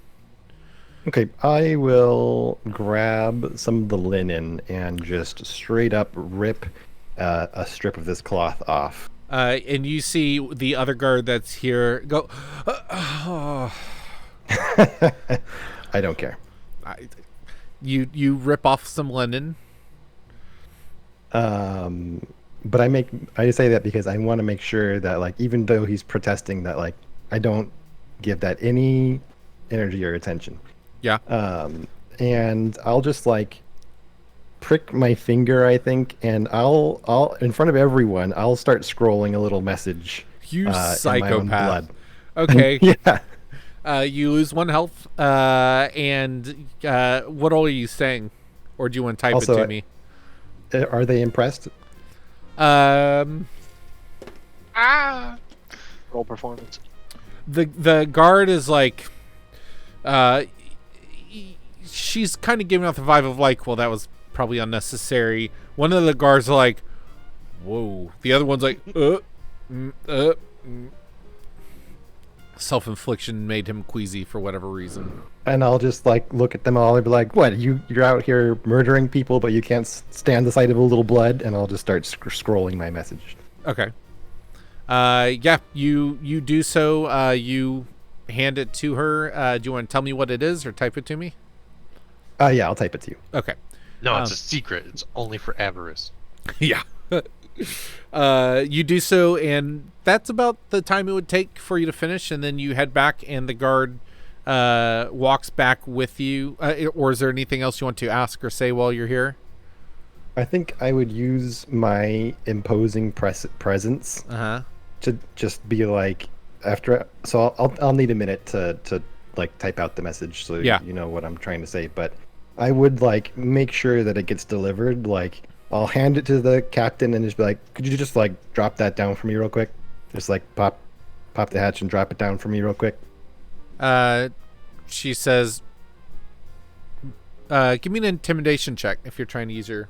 Okay, I will grab some of the linen and just straight up rip a strip of this cloth off. And you see the other guard that's here go, I don't care. You rip off some linen. But I say that because I want to make sure that like, even though he's protesting, that like I don't give that any energy or attention. Yeah. And I'll just like prick my finger, I think, and I'll in front of everyone, I'll start scrolling a little message. You in my own psychopath. blood. Okay. Yeah. You lose 1 health. And what all are you saying? Or do you want to type Also, it to me? Are they impressed? Roll performance. The guard is like, she's kind of giving off the vibe of like, well, that was probably unnecessary. One of the guards are like, whoa. The other one's like, Self-infliction made him queasy for whatever reason. And I'll just like look at them all and be like, "What? You're out here murdering people, but you can't stand the sight of a little blood?" And I'll just start scrolling my message. Okay. Yeah, you do so. You hand it to her. Do you want to tell me what it is or type it to me? Yeah, I'll type it to you. Okay. No, it's a secret. It's only for Averice. Yeah. You do so, and that's about the time it would take for you to finish, and then you head back, and the guard walks back with you. Or is there anything else you want to ask or say while you're here? I think I would use my imposing presence to just be like so I'll need a minute to like type out the message so you know what I'm trying to say, but I would like make sure that it gets delivered. Like I'll hand it to the captain and just be like, could you just like drop that down for me real quick? Just like pop the hatch and drop it down for me real quick. She says, give me an intimidation check if you're trying to use your...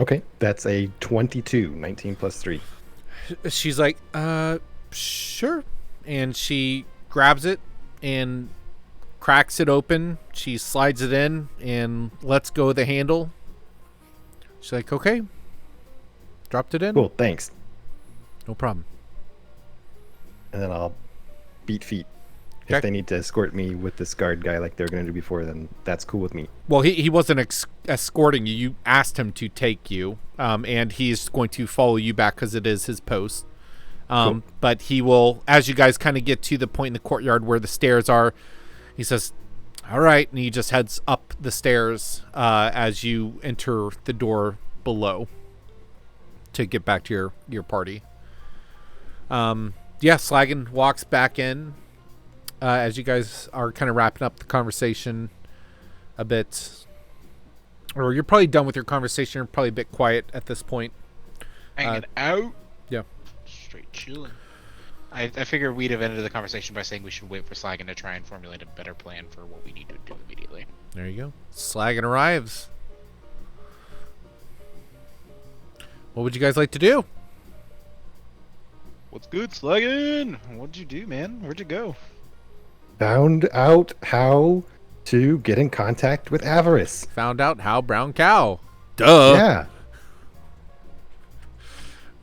Okay, that's a 22, 19 plus 3. She's like, sure. And she grabs it and cracks it open. She slides it in and lets go of the handle. She's like, okay. Dropped it in. Cool, thanks. No problem. And then I'll beat feet. Okay. If they need to escort me with this guard guy like they were going to do before, then that's cool with me. Well, he wasn't escorting you. You asked him to take you, and he's going to follow you back because it is his post. Cool. But he will, as you guys kind of get to the point in the courtyard where the stairs are, he says, all right, and he just heads up the stairs as you enter the door below to get back to your party. Slagan walks back in. As you guys are kind of wrapping up the conversation a bit, or you're probably done with your conversation. You're probably a bit quiet at this point. Hanging out. Yeah. Straight chilling. I figured we'd have ended the conversation by saying we should wait for Slagan to try and formulate a better plan for what we need to do immediately. There you go. Slagan arrives. What would you guys like to do? What's good, Slagan? What'd you do, man? Where'd you go? Found out how to get in contact with Averice. Found out how brown cow. Duh. Yeah.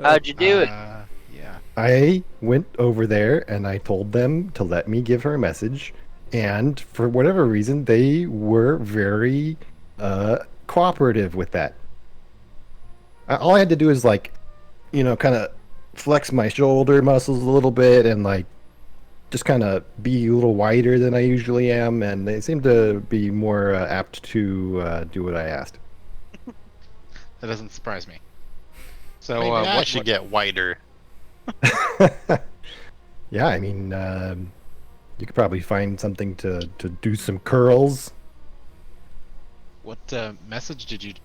How'd you do it? Yeah. I went over there and I told them to let me give her a message. And for whatever reason, they were very cooperative with that. All I had to do is like, kind of flex my shoulder muscles a little bit and like just kind of be a little wider than I usually am, and they seem to be more apt to do what I asked. That doesn't surprise me. So Maybe I should get whiter. Yeah, I mean, you could probably find something to do some curls. What message did you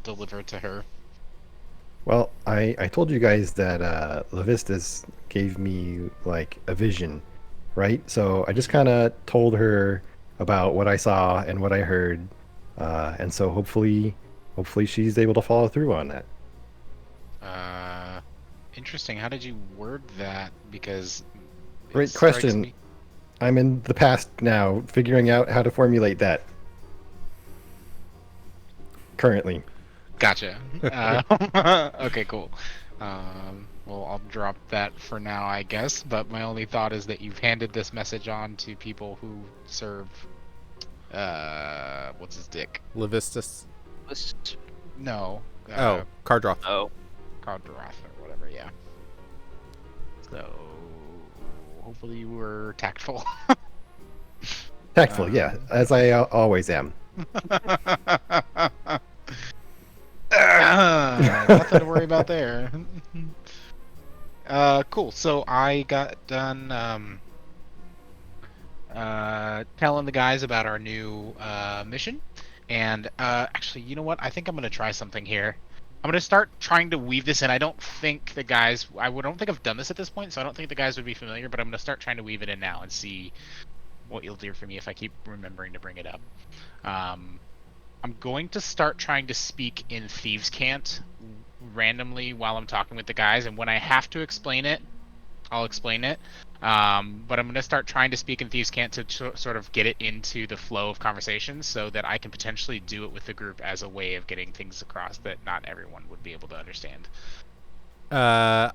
deliver to her? Well, I told you guys that Levistus gave me like a vision, right? So I just kind of told her about what I saw and what I heard, and so hopefully she's able to follow through on that. Interesting. How did you word that? Because Great question. I'm in the past now, figuring out how to formulate that. Currently. Gotcha. Okay, cool. Well, I'll drop that for now, I guess. But my only thought is that you've handed this message on to people who serve. What's his dick? Levistus. No. Kadroth. Oh. Kadroth or whatever. Yeah. So hopefully you were tactful. Tactful, yeah, as I always am. Nothing to worry about there. Cool. So I got done telling the guys about our new mission, and actually, you know what? I think I'm gonna try something here. I'm gonna start trying to weave this in. I don't think the guys. I don't think I've done this at this point, so I don't think the guys would be familiar. But I'm gonna start trying to weave it in now and see what you'll do for me if I keep remembering to bring it up. I'm going to start trying to speak in Thieves' Cant randomly while I'm talking with the guys, and when I have to explain it, I'll explain it. But I'm going to start trying to speak in Thieves' Cant to sort of get it into the flow of conversation so that I can potentially do it with the group as a way of getting things across that not everyone would be able to understand. No.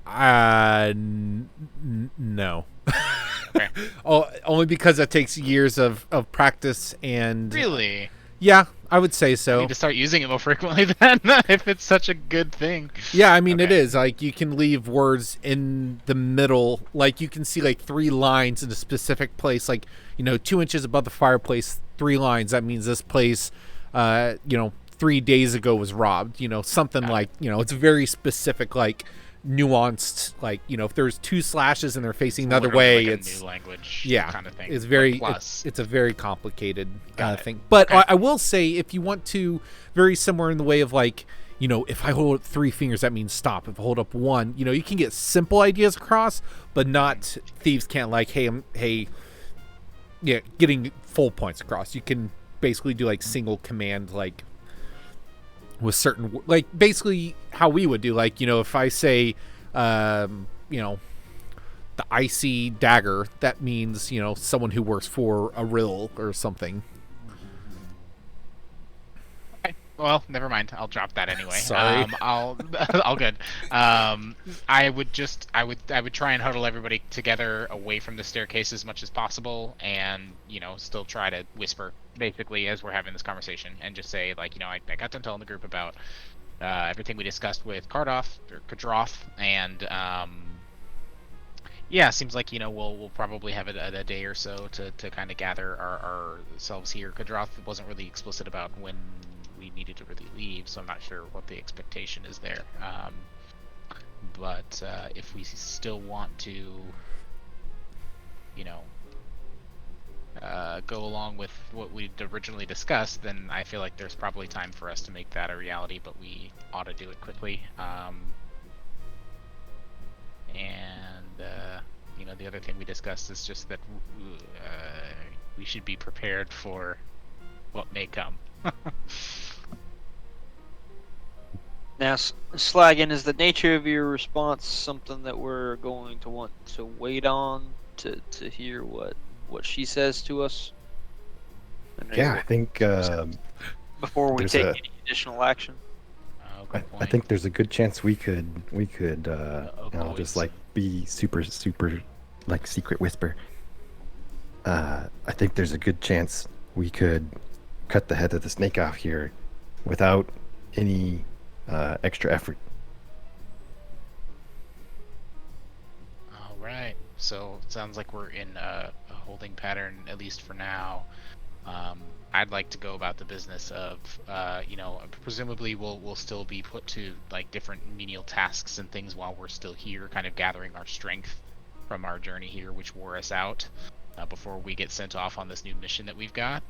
Okay. Only because it takes years of practice and... Really? Yeah, I would say I so. need to start using it more frequently then, if it's such a good thing. Yeah, I mean, it Okay. is. Like, you can leave words in the middle. Like, you can see, like, 3 lines in a specific place. Like, 2 inches above the fireplace, 3 lines. That means this place, 3 days ago was robbed. Something like, it's very specific, like, nuanced. Like, if there's 2 slashes and they're facing another Literally way, like a it's... new language Yeah, kind of thing. it's very But plus. it's a very complicated Got it. thing. But Okay. I will say, if you want to, very similar in the way of like, if I hold up 3 fingers, that means stop. If I hold up 1, you can get simple ideas across, but not Thieves Can't like, getting full points across. You can basically do like single command, like with certain, like basically how we would do, like, if I say, the icy dagger, that means, someone who works for a riddle or something. Okay. Well, never mind. I'll drop that anyway. Sorry. All good. I would try and huddle everybody together away from the staircase as much as possible, and still try to whisper basically as we're having this conversation, and just say like, I got done telling the group about everything we discussed with Kadroth, and yeah, seems like we'll probably have a day or so to kind of gather ourselves here. Kadroth wasn't really explicit about when we needed to really leave, so I'm not sure what the expectation is there. But if we still want to, go along with what we'd originally discussed, then I feel like there's probably time for us to make that a reality, but we ought to do it quickly. The other thing we discussed is just that we should be prepared for what may come. Now, Slaggin, is the nature of your response something that we're going to want to wait on to hear what she says to us? Yeah, I think Before we there's take a- any additional action. Good I point. think there's a good chance we could just like be super like secret whisper. I think there's a good chance we could cut the head of the snake off here without any extra effort. All right. So it sounds like we're in a holding pattern, at least for now. I'd like to go about the business of, presumably we'll still be put to like different menial tasks and things while we're still here, kind of gathering our strength from our journey here, which wore us out before we get sent off on this new mission that we've got.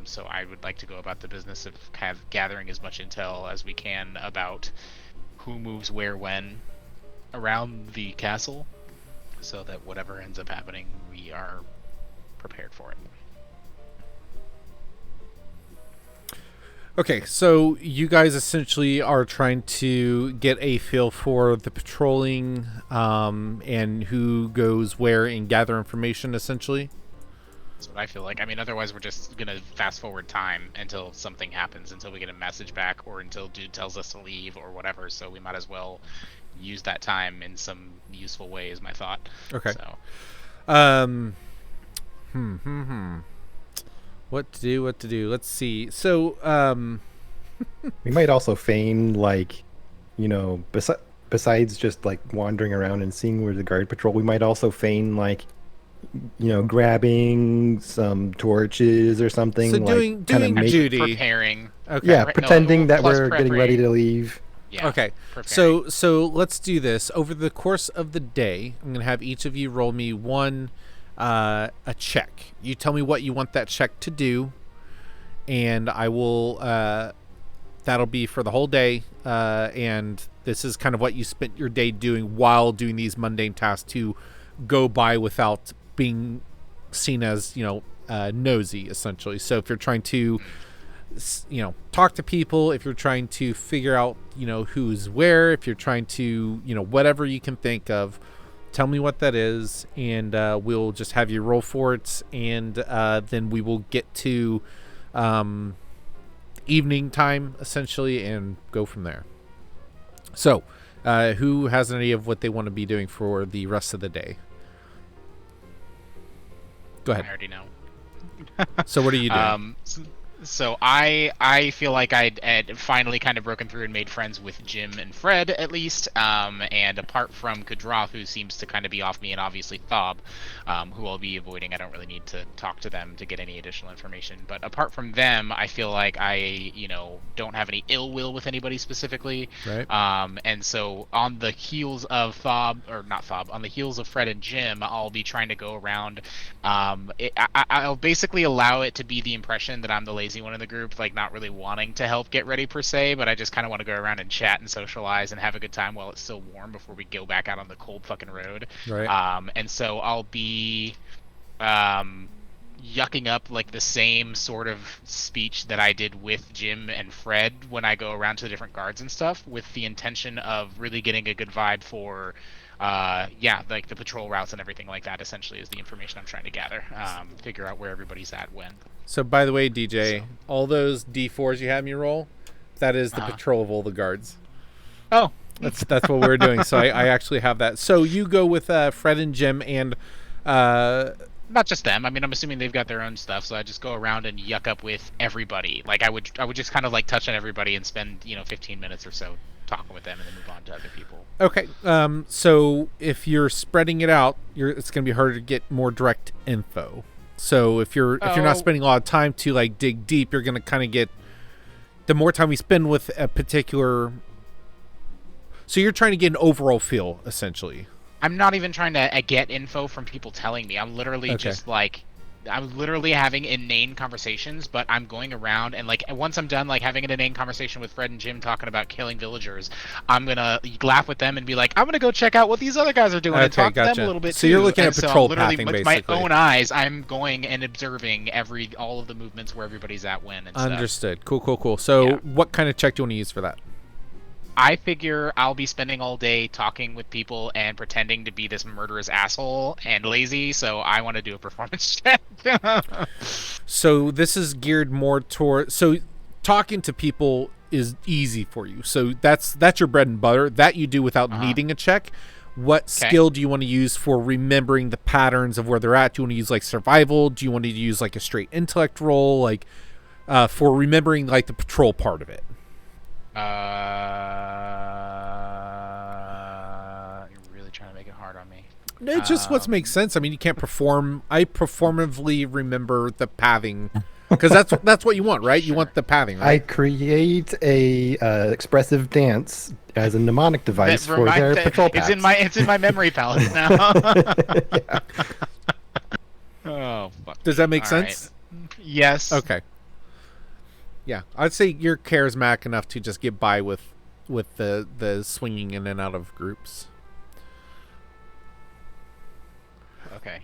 So I would like to go about the business of kind of gathering as much intel as we can about who moves where when around the castle, so that whatever ends up happening, we are prepared for it. Okay, so you guys essentially are trying to get a feel for the patrolling and who goes where and gather information, essentially. That's what I feel like. I mean, otherwise we're just going to fast forward time until something happens, until we get a message back, or until dude tells us to leave or whatever, so we might as well use that time in some useful way is my thought. Okay. So, What to do? Let's see. So, We might also feign like, besides just like wandering around and seeing where the guard patrol, we might also feign like, grabbing some torches or something. So like, doing kinda make- duty. preparing. Okay. Yeah, No, pretending that plus we're getting ready to leave. Yeah. Okay. Preparing. So let's do this. Over the course of the day, I'm going to have each of you roll me a check. You tell me what you want that check to do, and I will that'll be for the whole day, and this is kind of what you spent your day doing while doing these mundane tasks to go by without being seen as nosy, essentially. So if you're trying to talk to people, if you're trying to figure out who's where, if you're trying to whatever you can think of, Tell me what that is, and we'll just have you roll for it, and then we will get to evening time, essentially, and go from there. So, who has any of what they want to be doing for the rest of the day? Go I ahead. already know. So what are you doing? So I feel like I'd finally kind of broken through and made friends with Jim and Fred, at least. And apart from Kadroth, who seems to kind of be off me, and obviously Thob, who I'll be avoiding. I don't really need to talk to them to get any additional information. But apart from them, I feel like I, don't have any ill will with anybody specifically. Right. And so on the heels of on the heels of Fred and Jim, I'll be trying to go around. I'll basically allow it to be the impression that I'm the lazy one in the group, like not really wanting to help get ready per se, but I just kind of want to go around and chat and socialize and have a good time while it's still warm before we go back out on the cold fucking road. Right. And so I'll be yucking up like the same sort of speech that I did with Jim and Fred when I go around to the different guards and stuff, with the intention of really getting a good vibe for like the patrol routes and everything like that. Essentially is the information I'm trying to gather, figure out where everybody's at when. So, by the way, DJ, all those D4s you have me roll, that is the patrol of all the guards. Oh, that's what we're doing. So I actually have that. So you go with Fred and Jim, and not just them. I mean, I'm assuming they've got their own stuff. So I just go around and yuck up with everybody. Like I would just kind of like touch on everybody and spend 15 minutes or so talking with them, and then move on to other people. Okay. So if you're spreading it out, it's going to be harder to get more direct info. So if you're not spending a lot of time to like dig deep, you're going to kind of get the more time we spend with a particular. So you're trying to get an overall feel, essentially. I'm not even trying to get info from people telling me. I'm literally just like, I'm literally having inane conversations, but I'm going around and like once I'm done like having an inane conversation with Fred and Jim talking about killing villagers, I'm gonna laugh with them and be like, I'm gonna go check out what these other guys are doing and talk to them a little bit too. So you're looking at patrol pathing, basically. With my own eyes, I'm going and observing all of the movements where everybody's at when and stuff. Understood. Cool. So what kind of check do you want to use for that? I figure I'll be spending all day talking with people and pretending to be this murderous asshole and lazy, so I want to do a performance check. So this is geared more toward... So talking to people is easy for you. So that's your bread and butter. That you do without needing a check. What skill do you want to use for remembering the patterns of where they're at? Do you want to use like survival? Do you want to use like a straight intellect roll? Like for remembering like the patrol part of it? You're really trying to make it hard on me. It's just what makes sense. I mean, you can't perform. I performatively remember the pathing because that's what you want, right? Sure. You want the pathing, right? I create a expressive dance as a mnemonic device for their patrol paths. It's in my memory palace now. Yeah. Oh, fuck. Does that make sense? Right. Yes. Okay. Yeah, I'd say you're charismatic enough to just get by with the swinging in and out of groups. Okay.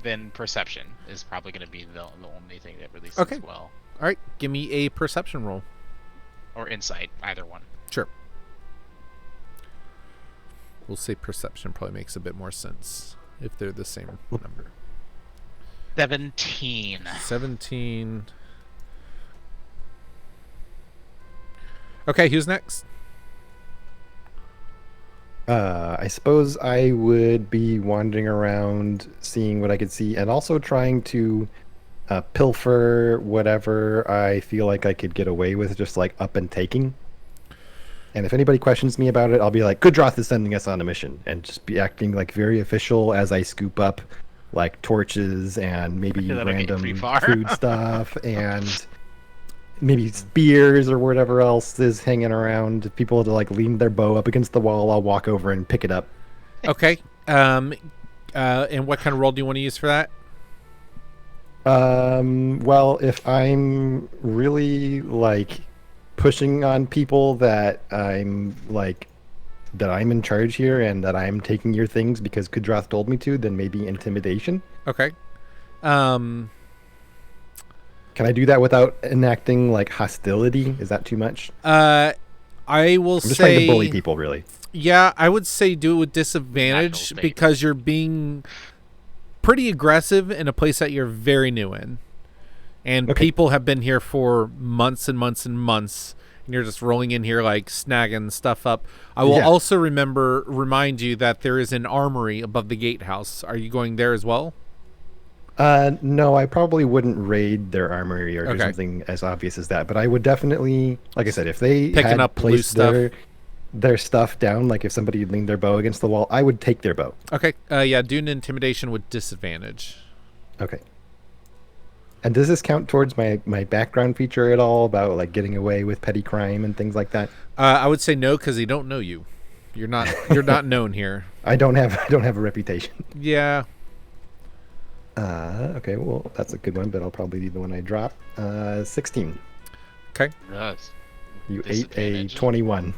Then perception is probably going to be the only thing that really sits well. All right, give me a perception roll. Or insight, either one. Sure. We'll say perception probably makes a bit more sense if they're the same number. 17. 17. Okay, who's next? I suppose I would be wandering around, seeing what I could see, and also trying to pilfer whatever I feel like I could get away with, just like up and taking. And if anybody questions me about it, I'll be like, Kadroth is sending us on a mission, and just be acting like very official as I scoop up like torches and maybe random food stuff and maybe spears or whatever else is hanging around. If people to like lean their bow up against the wall, I'll walk over and pick it up. Okay. And what kind of roll do you want to use for that? Well, if I'm really like pushing on people that I'm in charge here and that I'm taking your things because Kadroth told me to, then maybe intimidation. Okay. Can I do that without enacting like hostility? Is that too much? I I will I'm just trying say, to bully people, really. yeah, I would say do it with National disadvantage statement. because you're being pretty aggressive in a place that you're very new in. And Okay. people have been here for months and months and months, and you're just rolling in here like snagging stuff up. I will Yeah. also remind you that there is an armory above the gatehouse. Are you going there as well? No, I probably wouldn't raid their armory or do Okay. something as obvious as that. But I would definitely, like I said, if they Picking had up loose placed stuff. their stuff down, like if somebody leaned their bow against the wall, I would take their bow. Okay. Yeah, do an intimidation with disadvantage. Okay. And does this count towards my background feature at all about like getting away with petty crime and things like that? I would say no because they don't know you. You're not known here. I don't have a reputation. Yeah. Okay, well that's a good one, but I'll probably be the one I drop. 16. Okay. Nice. You ate a Disadvantage. 21.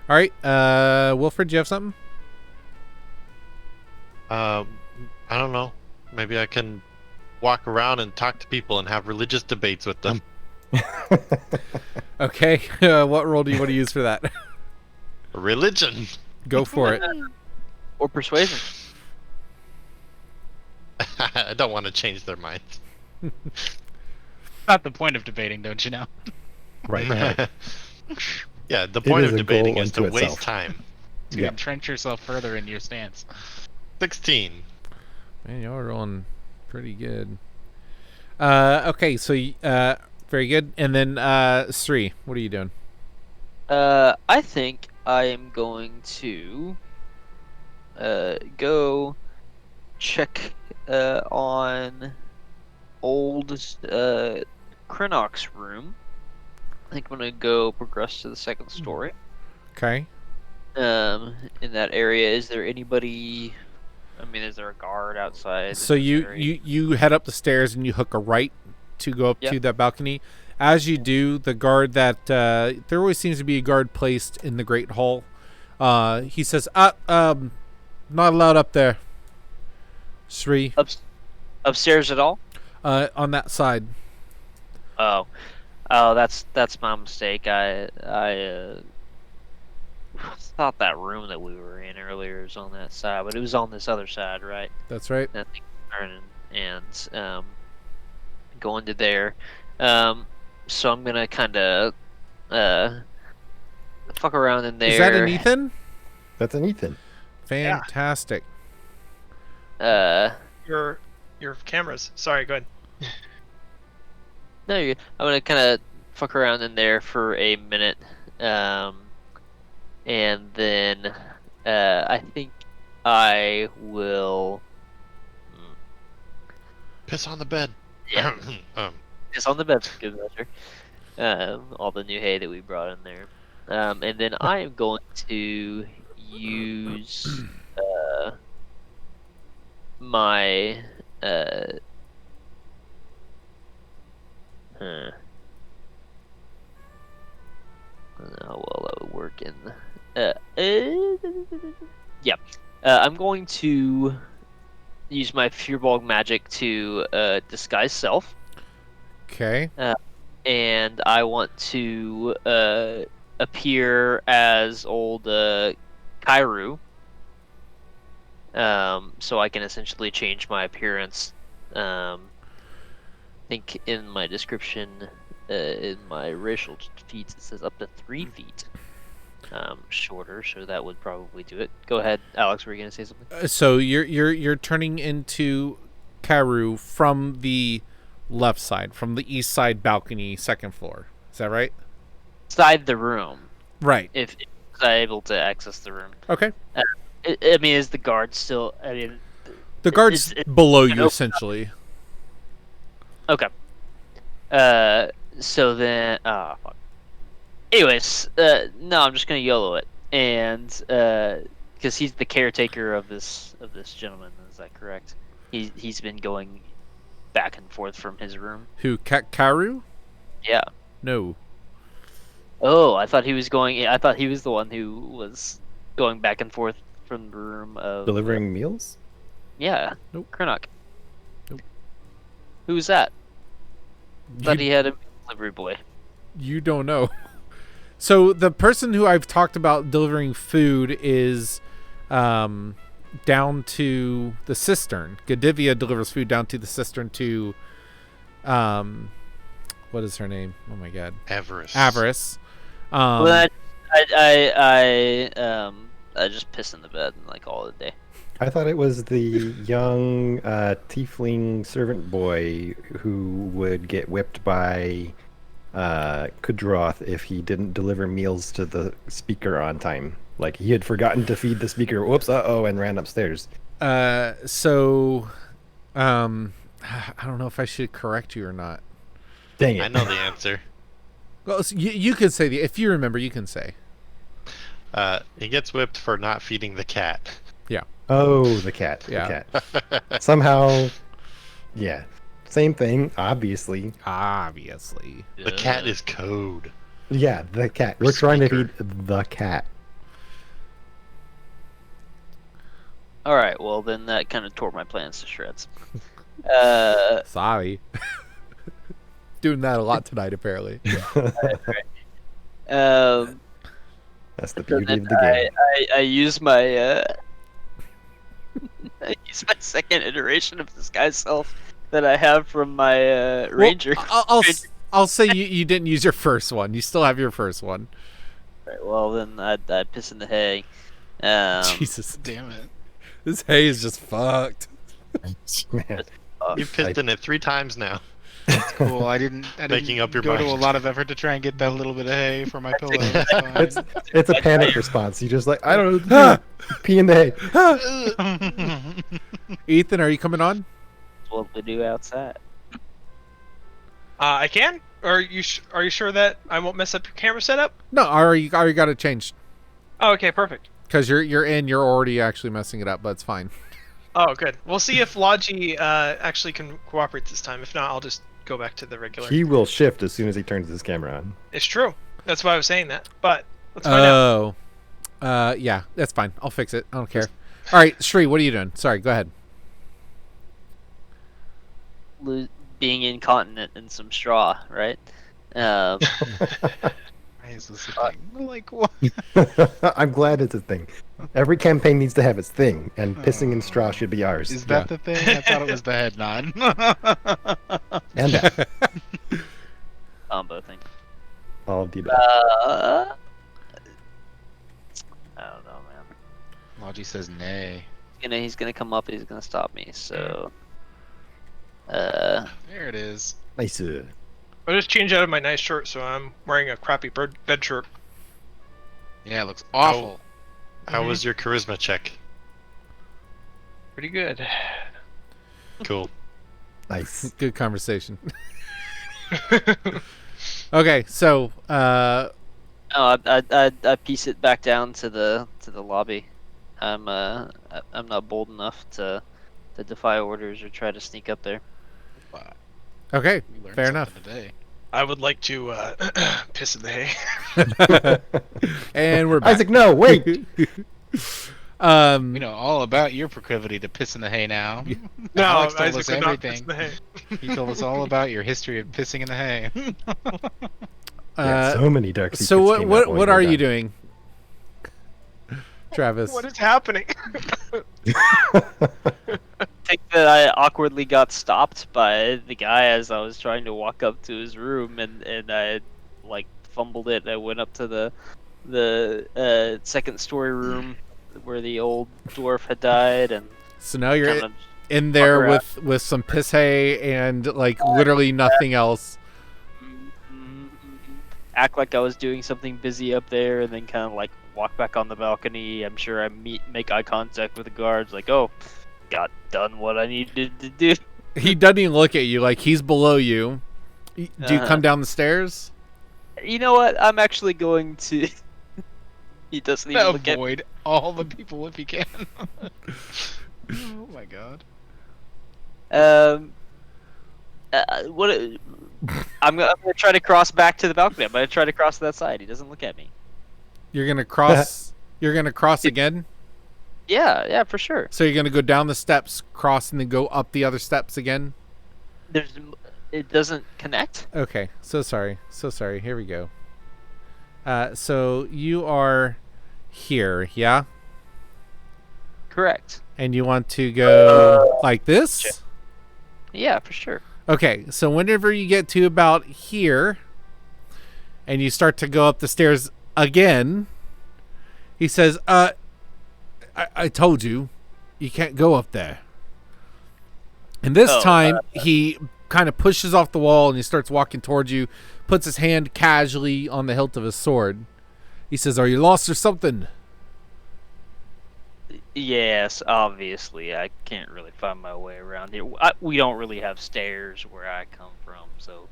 All right. Wilfred, do you have something? I don't know. Maybe I can walk around and talk to people and have religious debates with them. Okay. What role do you want to use for that? Religion. Go for it. Or persuasion. I don't want to change their minds. Not the point of debating, don't you know? Right. Yeah, the point is of a debating goal is to unto waste itself. time. To Yeah. entrench yourself further in your stance. 16. Man, y'all are rolling pretty good. Okay, so very good. And then Sri, what are you doing? I think I am going to go check on old Krenok's room. I think I'm gonna go progress to the second story. Okay. In that area, is there anybody? I mean, is there a guard outside? So this you area? you head up the stairs and you hook a right to go up Yep. to that balcony. As you do, the guard that there always seems to be a guard placed in the Great Hall. He says, not allowed up there. Sri, Upstairs at all? on that side. Oh, that's my mistake. I thought that room that we were in earlier was on that side, but it was on this other side, right? That's right. I think turning and going to there. So I'm gonna kind of fuck around in there. Is that an Ethan? That's an Ethan. Fantastic. Your cameras. Sorry, go ahead. No, I'm gonna kind of fuck around in there for a minute, and then I think I will. Piss on the bed. Yeah, it's on the bed. Good measure. All the new hay that we brought in there, and then I am going to use my I don't know how well that would work in. Yeah. I'm going to use my Furball magic to disguise self, Okay. and I want to appear as old Kairu, so I can essentially change my appearance. I think in my description, in my racial feats, it says up to 3 feet shorter, so that would probably do it. Go ahead, Alex. Were you gonna say something? So you're turning into Karu from the left side, from the east side balcony, second floor. Is that right? Inside the room, Right. if I'm able to access the room. Okay. I mean, is the guard still? I mean, The guard's It's- below you, Nope. essentially. okay. So then, fuck. Anyways, no, I'm just gonna YOLO it, and because he's the caretaker of this gentleman. Is that correct? He's been going back and forth from his room. Who? Karu? Yeah. No. Oh, I thought he was going. I thought he was the one who was going back and forth from the room of Delivering meals? Yeah. Nope. Krenok. Nope. Who's that? Thought You, he had a delivery boy. you don't know. So the person who I've talked about delivering food is down to the cistern. Gadivia delivers food down to the cistern to what is her name? Oh my god. Averice. Well, I just piss in the bed and like all the day. I thought it was the young tiefling servant boy who would get whipped by Kadroth if he didn't deliver meals to the speaker on time. Like he had forgotten to feed the speaker. Whoops! And ran upstairs. So I don't know if I should correct you or not. Dang it! I know the answer. Well, so you can say if you remember, you can say. He gets whipped for not feeding the cat. Yeah. Oh, the cat. Yeah. The cat. Somehow, yeah. Same thing, obviously. The cat is code. Yeah, the cat. We're trying to feed the cat. All right, well then that kind of tore my plans to shreds. Sorry. Doing that a lot tonight, apparently. That's the So beauty then of the game. I use my I use my second iteration of disguise self that I have from my ranger. Well, I'll say you didn't use your first one. You still have your first one. Right, well then I piss in the hay. Jesus, Damn it. this hay is just fucked. Man. You've pissed in it 3 times now. That's cool. I didn't Making up your go to a mind. lot of effort to try and get that little bit of hay for my pillow. It's fine. It's a panic response. You just like, I don't know, pee in the hay. Ethan, are you coming on? That's what we do outside. I can. Are you sure that I won't mess up your camera setup? No, I already got it changed. Oh, okay, perfect. Because you're already actually messing it up, but it's fine. Oh, good. We'll see if Logi actually can cooperate this time. If not, I'll just go back to the regular. He will shift as soon as he turns his camera on. It's true. That's why I was saying that. But let's find out. Oh. Yeah, that's fine. I'll fix it. I don't care. All right, Shree, what are you doing? Sorry, go ahead. Being incontinent in some straw, right? Why is this a thing? Like what? I'm glad it's a thing. Every campaign needs to have its thing, and pissing in straw should be ours. Is that the thing? I thought it was the head nod. And that. Combo thing. All of the above. I don't know, man. Logi says nay. He's gonna come up. He's gonna stop me. So. There it is. Nice. I just changed out of my nice shirt, so I'm wearing a crappy bed shirt. Yeah, it looks awful. How was your charisma check? Pretty good. Cool. Nice. Good conversation. Okay, so Oh, I piece it back down to the lobby. I'm not bold enough to defy orders or try to sneak up there. okay, We learned fair something enough. Today. I would like to piss in the hay. And we're back. Isaac, no, wait. We know all about your proclivity to piss in the hay now. No, Alex told Isaac us would not piss everything. in the hay. He told us all about your history of pissing in the hay. Yeah, so many dark secrets. So came out what while what you were are you gone. doing, Travis? What is happening? I think that I awkwardly got stopped by the guy as I was trying to walk up to his room, and I like fumbled it. I went up to the second story room where the old dwarf had died, and So now you're kinda in there fucker with some piss hay and like literally nothing else. act like I was doing something busy up there, and then kind of like walk back on the balcony. I'm sure I make eye contact with the guards, like, oh, got done what I needed to do. He doesn't even look at you. Like he's below you. Do you Uh-huh. come down the stairs? You know what? I'm actually going to. He doesn't even look at. Avoid all the people if he can. Oh my god. What? I'm gonna try to cross back to the balcony. I'm gonna try to cross to that side. He doesn't look at me. You're gonna cross. You're gonna cross again. Yeah, for sure. So you're gonna go down the steps, cross, and then go up the other steps again. It doesn't connect. Okay. So sorry. Here we go. So you are here, yeah? Correct. And you want to go like this? Yeah, for sure. Okay, so whenever you get to about here and you start to go up the stairs again, he says, I told you, you can't go up there. And this time, he kind of pushes off the wall and he starts walking towards you, puts his hand casually on the hilt of his sword. He says, are you lost or something? Yes, obviously. I can't really find my way around here. We don't really have stairs where I come from, so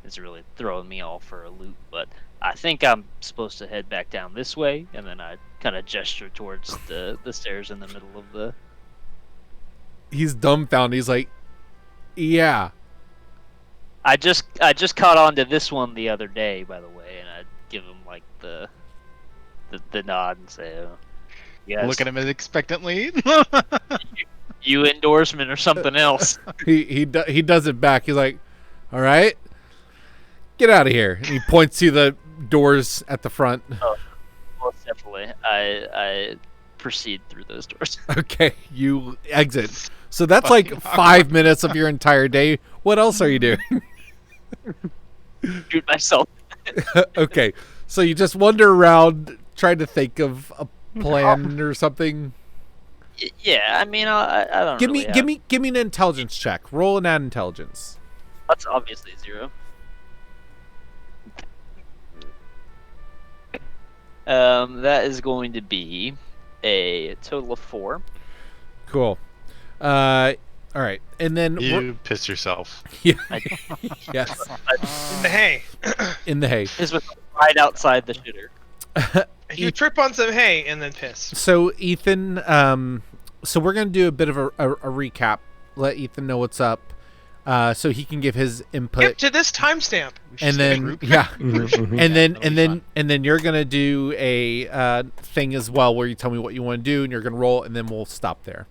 it's really throwing me off for a loop. But I think I'm supposed to head back down this way, and then I kind of gesture towards the stairs in the middle of the... He's dumbfounded. He's like, yeah. I just caught on to this one the other day, by the way, and I give him like the nod and say, oh, yes. Look at him expectantly. You endorsement or something else. He does it back. He's like, all right, get out of here. And he points to the doors at the front. Oh, most definitely. I proceed through those doors. Okay, you exit. So that's like 5 minutes of your entire day. What else are you doing? Shoot myself. Okay, so you just wander around trying to think of a plan or something. Yeah, I mean, I don't. Give me an intelligence check. Roll and add intelligence. That's obviously 0. That is going to be a total of 4. Cool. All right, and then You piss yourself. Yeah. Yes. In the hay. In the hay. This was right outside the shitter. You trip on some hay and then piss. So Ethan, so we're gonna do a bit of a recap. Let Ethan know what's up, so he can give his input. Skip to this timestamp. And then and then you're gonna do a thing as well where you tell me what you want to do and you're gonna roll and then we'll stop there.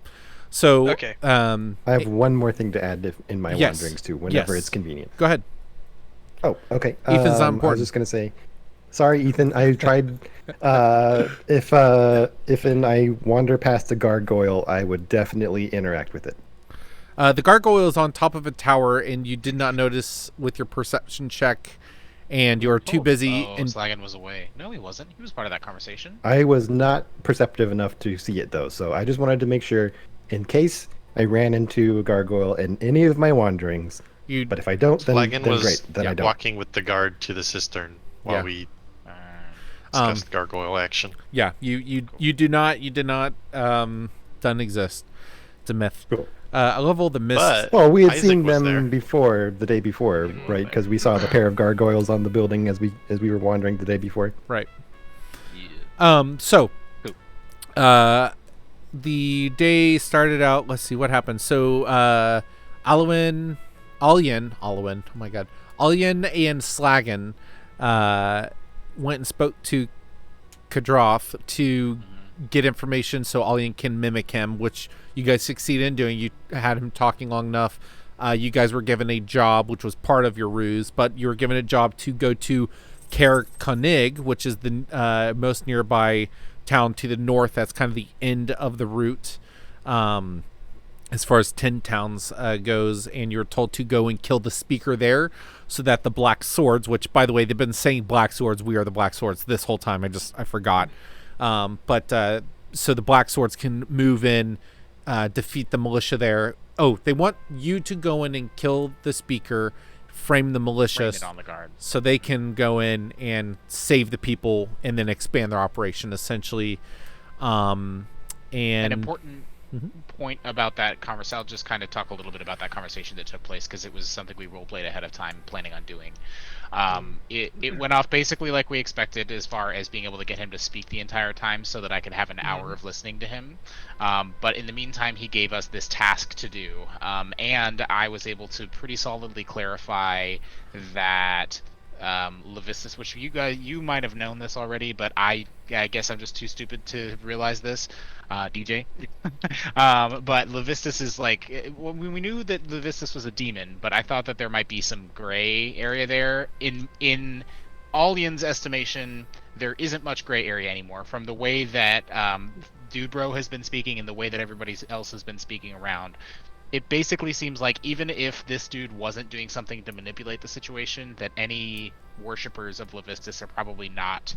So Okay. I have one more thing to add in my Yes. wanderings too, whenever Yes. it's convenient. Go ahead. Oh, okay. Ethan's not I important. was just gonna say, sorry, Ethan. I tried. If I wander past a gargoyle, I would definitely interact with it. The gargoyle is on top of a tower and you did not notice with your perception check, and you're too busy. And Slagan was away. No, he wasn't. He was part of that conversation. I was not perceptive enough to see it though, so I just wanted to make sure, in case I ran into a gargoyle in any of my wanderings. But if I don't, then Flagon was great. Then I don't. walking with the guard to the cistern while we discussed gargoyle action. Yeah, you did not doesn't exist. It's a myth. Cool. I love all the myths. But Well, we had Isaac seen was them there. before, the day before, right? Because we saw the pair of gargoyles on the building as we were wandering the day before. Right. Yeah. So, the day started out. Let's see what happened. So, Alwyn, oh my God, Alwyn and Slagan, went and spoke to Kadroth to get information so Alwyn can mimic him, which you guys succeeded in doing. You had him talking long enough. You guys were given a job, which was part of your ruse, but you were given a job to go to Caer-Dineval, which is the most nearby town to the north. That's kind of the end of the route as far as 10 towns goes, and you're told to go and kill the speaker there so that the Black Swords, which, by the way, they've been saying Black Swords, we are the Black Swords this whole time. I forgot. So the Black Swords can move in, defeat the militia there. Oh, they want you to go in and kill the speaker, frame the militia, Frame it on the guard. so they can go in and save the people and then expand their operation, essentially. And An important point about that conversation, I'll just kind of talk a little bit about that conversation that took place because it was something we role-played ahead of time, planning on doing. It went off basically like we expected as far as being able to get him to speak the entire time so that I could have an hour of listening to him. But in the meantime, he gave us this task to do, and I was able to pretty solidly clarify that Levistus, which you might have known this already, but I guess I'm just too stupid to realize this, DJ. But Levistus is like, we knew that Levistus was a demon, but I thought that there might be some gray area there in Alien's estimation, there isn't much gray area anymore. From the way that Dude Bro has been speaking and the way that everybody else has been speaking around, it basically seems like even if this dude wasn't doing something to manipulate the situation, that any worshippers of Levistus are probably not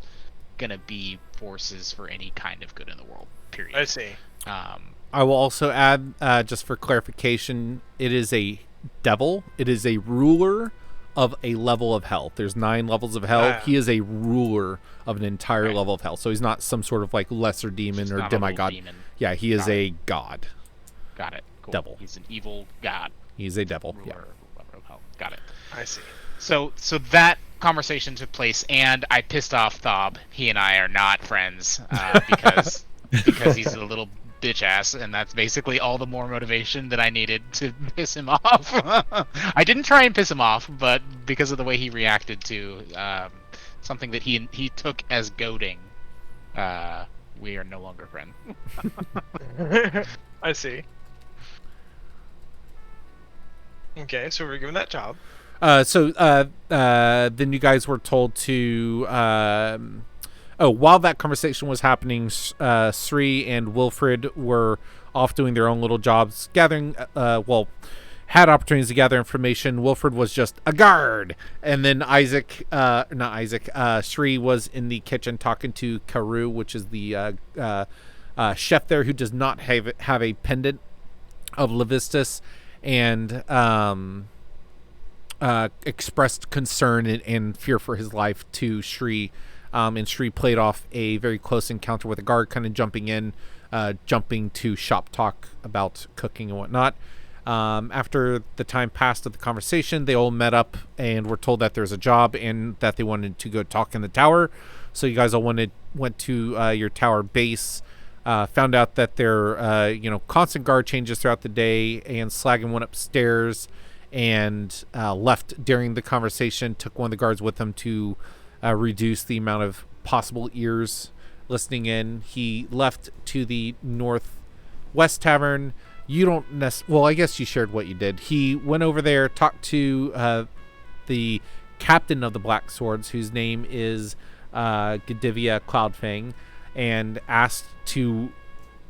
gonna be forces for any kind of good in the world. Period. I see. I will also add, just for clarification, it is a devil. It is a ruler of a level of hell. There's 9 levels of hell. He is a ruler of an entire level of hell. So he's not some sort of like lesser demon or demigod. Yeah, he is a god. Got it. Cool. Devil. He's an evil god. He's a devil. Ruler Yeah. of hell. Got it. I see. So that conversation took place, and I pissed off Thob. He and I are not friends because he's a little bitch ass, and that's basically all the more motivation that I needed to piss him off. I didn't try and piss him off, but because of the way he reacted to something that he took as goading, we are no longer friends. I see. Okay, so we're given that job. So then you guys were told to while that conversation was happening, Sri and Wilfred were off doing their own little jobs, gathering had opportunities to gather information. Wilfred was just a guard, and then Sri was in the kitchen talking to Karu, which is the chef there, who does not have a pendant of Levistus, and expressed concern and fear for his life to Sri. And Sri played off a very close encounter with a guard, kind of jumping to shop talk about cooking and whatnot. After the time passed of the conversation, they all met up and were told that there's a job and that they wanted to go talk in the tower. So you guys all went to your tower base. Found out that there constant guard changes throughout the day, and Slagan went upstairs and left during the conversation, took one of the guards with him to reduce the amount of possible ears listening in. He left to the Northwest Tavern. You don't well, I guess you shared what you did. He went over there, talked to the captain of the Black Swords, whose name is Kadivia Cloudfang, and asked to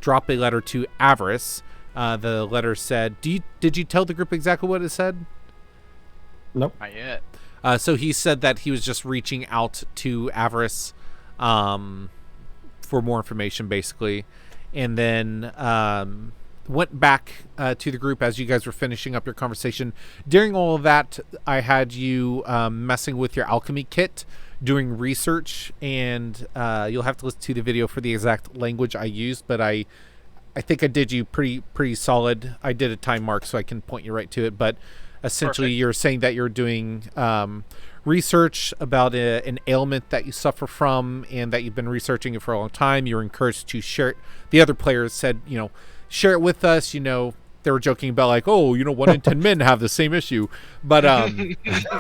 drop a letter to Averice. The letter said, did you tell the group exactly what it said? Nope. Not yet. So he said that he was just reaching out to Averice for more information, basically. And then went back to the group as you guys were finishing up your conversation. During all of that, I had you messing with your alchemy kit, doing research, and you'll have to listen to the video for the exact language I used, but I think I did you pretty solid. I did a time mark so I can point you right to it, but essentially Perfect. You're saying that you're doing research about an ailment that you suffer from and that you've been researching it for a long time. You're encouraged to share it. The other players said, share it with us. They were joking about like, 1 in 10 men have the same issue, but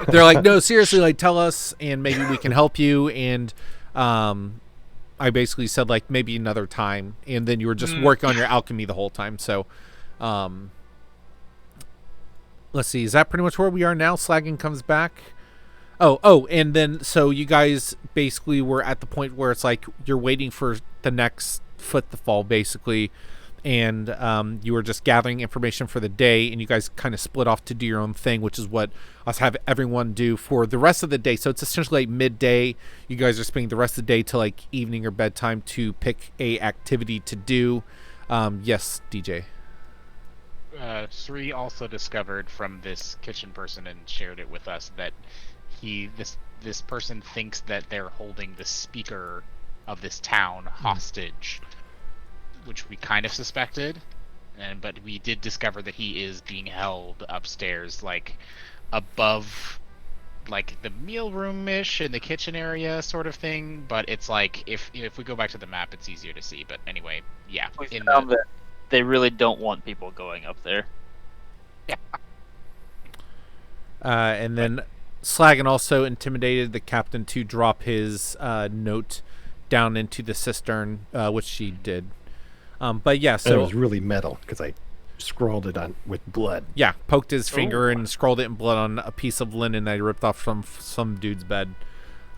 they're like, no, seriously, like tell us and maybe we can help you. And I basically said like maybe another time, and then you were just working on your alchemy the whole time. So let's see, is that pretty much where we are now? Slagging comes back. And then so you guys basically were at the point where it's like you're waiting for the next foot to fall, basically, and you were just gathering information for the day, and you guys kind of split off to do your own thing, which is what I'll have everyone do for the rest of the day. So it's essentially like midday. You guys are spending the rest of the day till like evening or bedtime to pick a activity to do. Yes, DJ. Sri also discovered from this kitchen person and shared it with us that this person thinks that they're holding the speaker of this town hostage, which we kind of suspected, but we did discover that he is being held upstairs, like above, like the meal room-ish in the kitchen area, sort of thing. But it's like if we go back to the map, it's easier to see. But anyway, yeah. We found that they really don't want people going up there. Yeah. And then Slagan also intimidated the captain to drop his note down into the cistern, which she did. But yeah, And it so was really metal because I scrawled it on with blood. yeah, poked his finger and scrawled it in blood on a piece of linen that he ripped off from some dude's bed.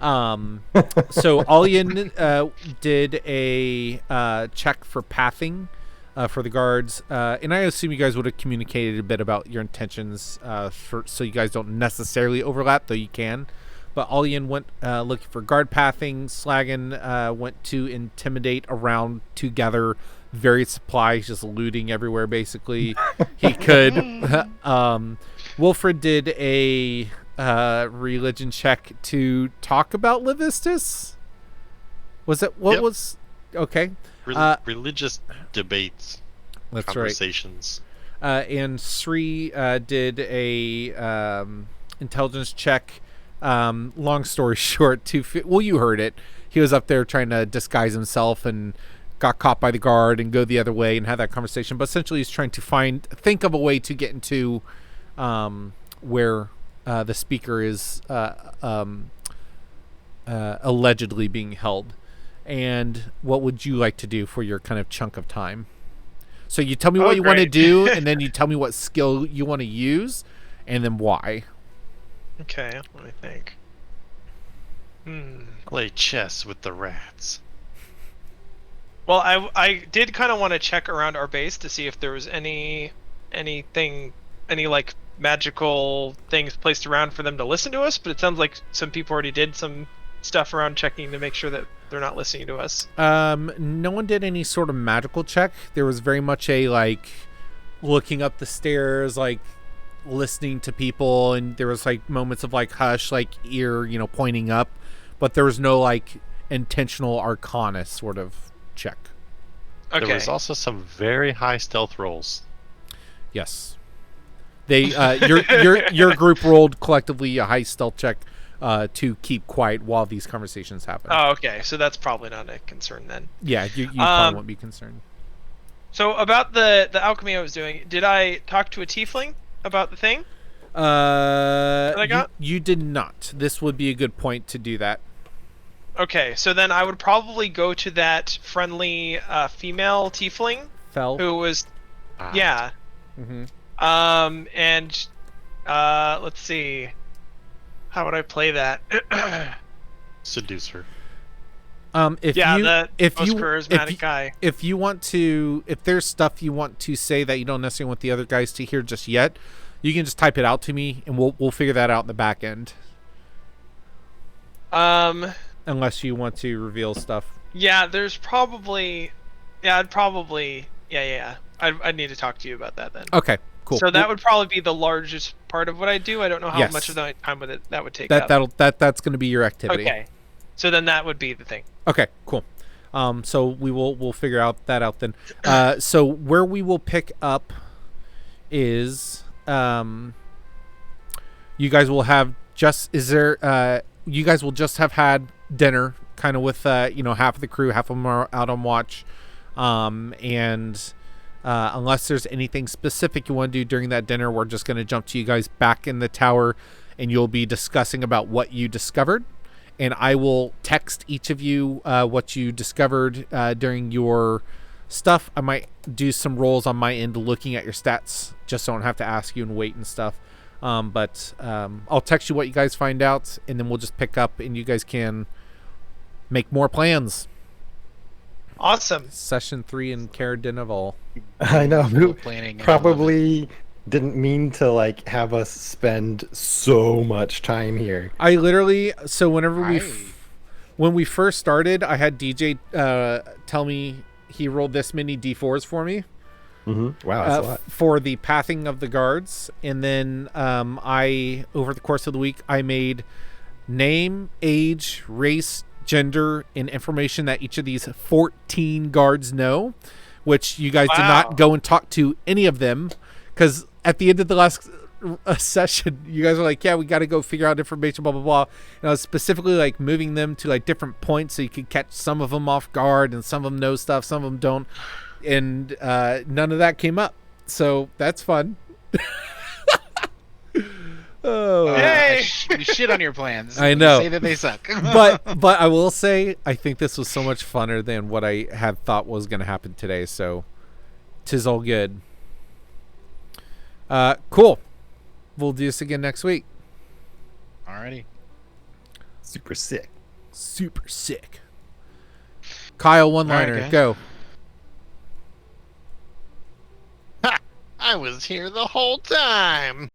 So Alian did a check for pathing for the guards, and I assume you guys would have communicated a bit about your intentions so you guys don't necessarily overlap, though you can. But Alian went looking for guard pathing. Slagan went to intimidate around to gather various supplies, just looting everywhere, basically. He could. Wilfred did a religion check to talk about Levistus. Was it? What was? Okay. Religious debates. That's conversations. Right. And Sri did a intelligence check. Long story short, you heard it. He was up there trying to disguise himself and got caught by the guard and go the other way and have that conversation. But essentially, he's trying to think of a way to get into where the speaker is allegedly being held. And what would you like to do for your kind of chunk of time? So you tell me what you want to do, and then you tell me what skill you want to use, and then why. Okay, let me think. Play chess with the rats. Well, I did kind of want to check around our base to see if there was any like magical things placed around for them to listen to us, but it sounds like some people already did some stuff around checking to make sure that they're not listening to us. No one did any sort of magical check. There was very much a like looking up the stairs, like listening to people, and there was like moments of like hush, like ear, pointing up, but there was no like intentional arcana sort of check. Okay. There was also some very high stealth rolls. Yes. They your group rolled collectively a high stealth check to keep quiet while these conversations happen. Oh, okay. So that's probably not a concern then. Yeah, you probably won't be concerned. So about the alchemy I was doing, did I talk to a tiefling about the thing? That I got? You did not. This would be a good point to do that. Okay, so then I would probably go to that friendly female tiefling Fell. who was, yeah. Mm-hmm. And let's see, how would I play that? Seduce her. If most charismatic guy. If you want to, if there's stuff you want to say that you don't necessarily want the other guys to hear just yet, you can just type it out to me, and we'll figure that out in the back end. Unless you want to reveal stuff. Yeah, there's probably, I'd need to talk to you about that then. Okay, cool. So that would probably be the largest part of what I do. I don't know how much of the time with it that would take. That's going to be your activity. Okay, so then that would be the thing. Okay, cool. So we'll figure that out then. So where we will pick up is you guys will have you guys will just have had dinner, kind of with half of the crew, half of them are out on watch, and unless there's anything specific you want to do during that dinner, we're just going to jump to you guys back in the tower, and you'll be discussing about what you discovered, and I will text each of you what you discovered during your stuff. I might do some rolls on my end looking at your stats, just so I don't have to ask you and wait and stuff. But I'll text you what you guys find out, and then we'll just pick up, and you guys can make more plans. Awesome. Session 3 in Caer-Dineval. I know. Planning Probably didn't mean to like have us spend so much time here. I literally, so whenever when we first started, I had DJ tell me he rolled this many D4s for me. Mm-hmm. Wow, that's a lot. For the pathing of the guards, and then I, over the course of the week, I made name, age, race, gender, and information that each of these 14 guards know, which you guys did not go and talk to any of them, because at the end of the last session, you guys were like, yeah, we got to go figure out information, blah, blah, blah. And I was specifically like moving them to like different points so you could catch some of them off guard, and some of them know stuff, some of them don't. And none of that came up, so that's fun. Oh, Hey! You shit on your plans. I know. You say that they suck. but I will say I think this was so much funner than what I had thought was going to happen today. So 'tis all good. Cool. We'll do this again next week. Alrighty. Super sick. Super sick. Kyle, one-liner, guys. go. I was here the whole time.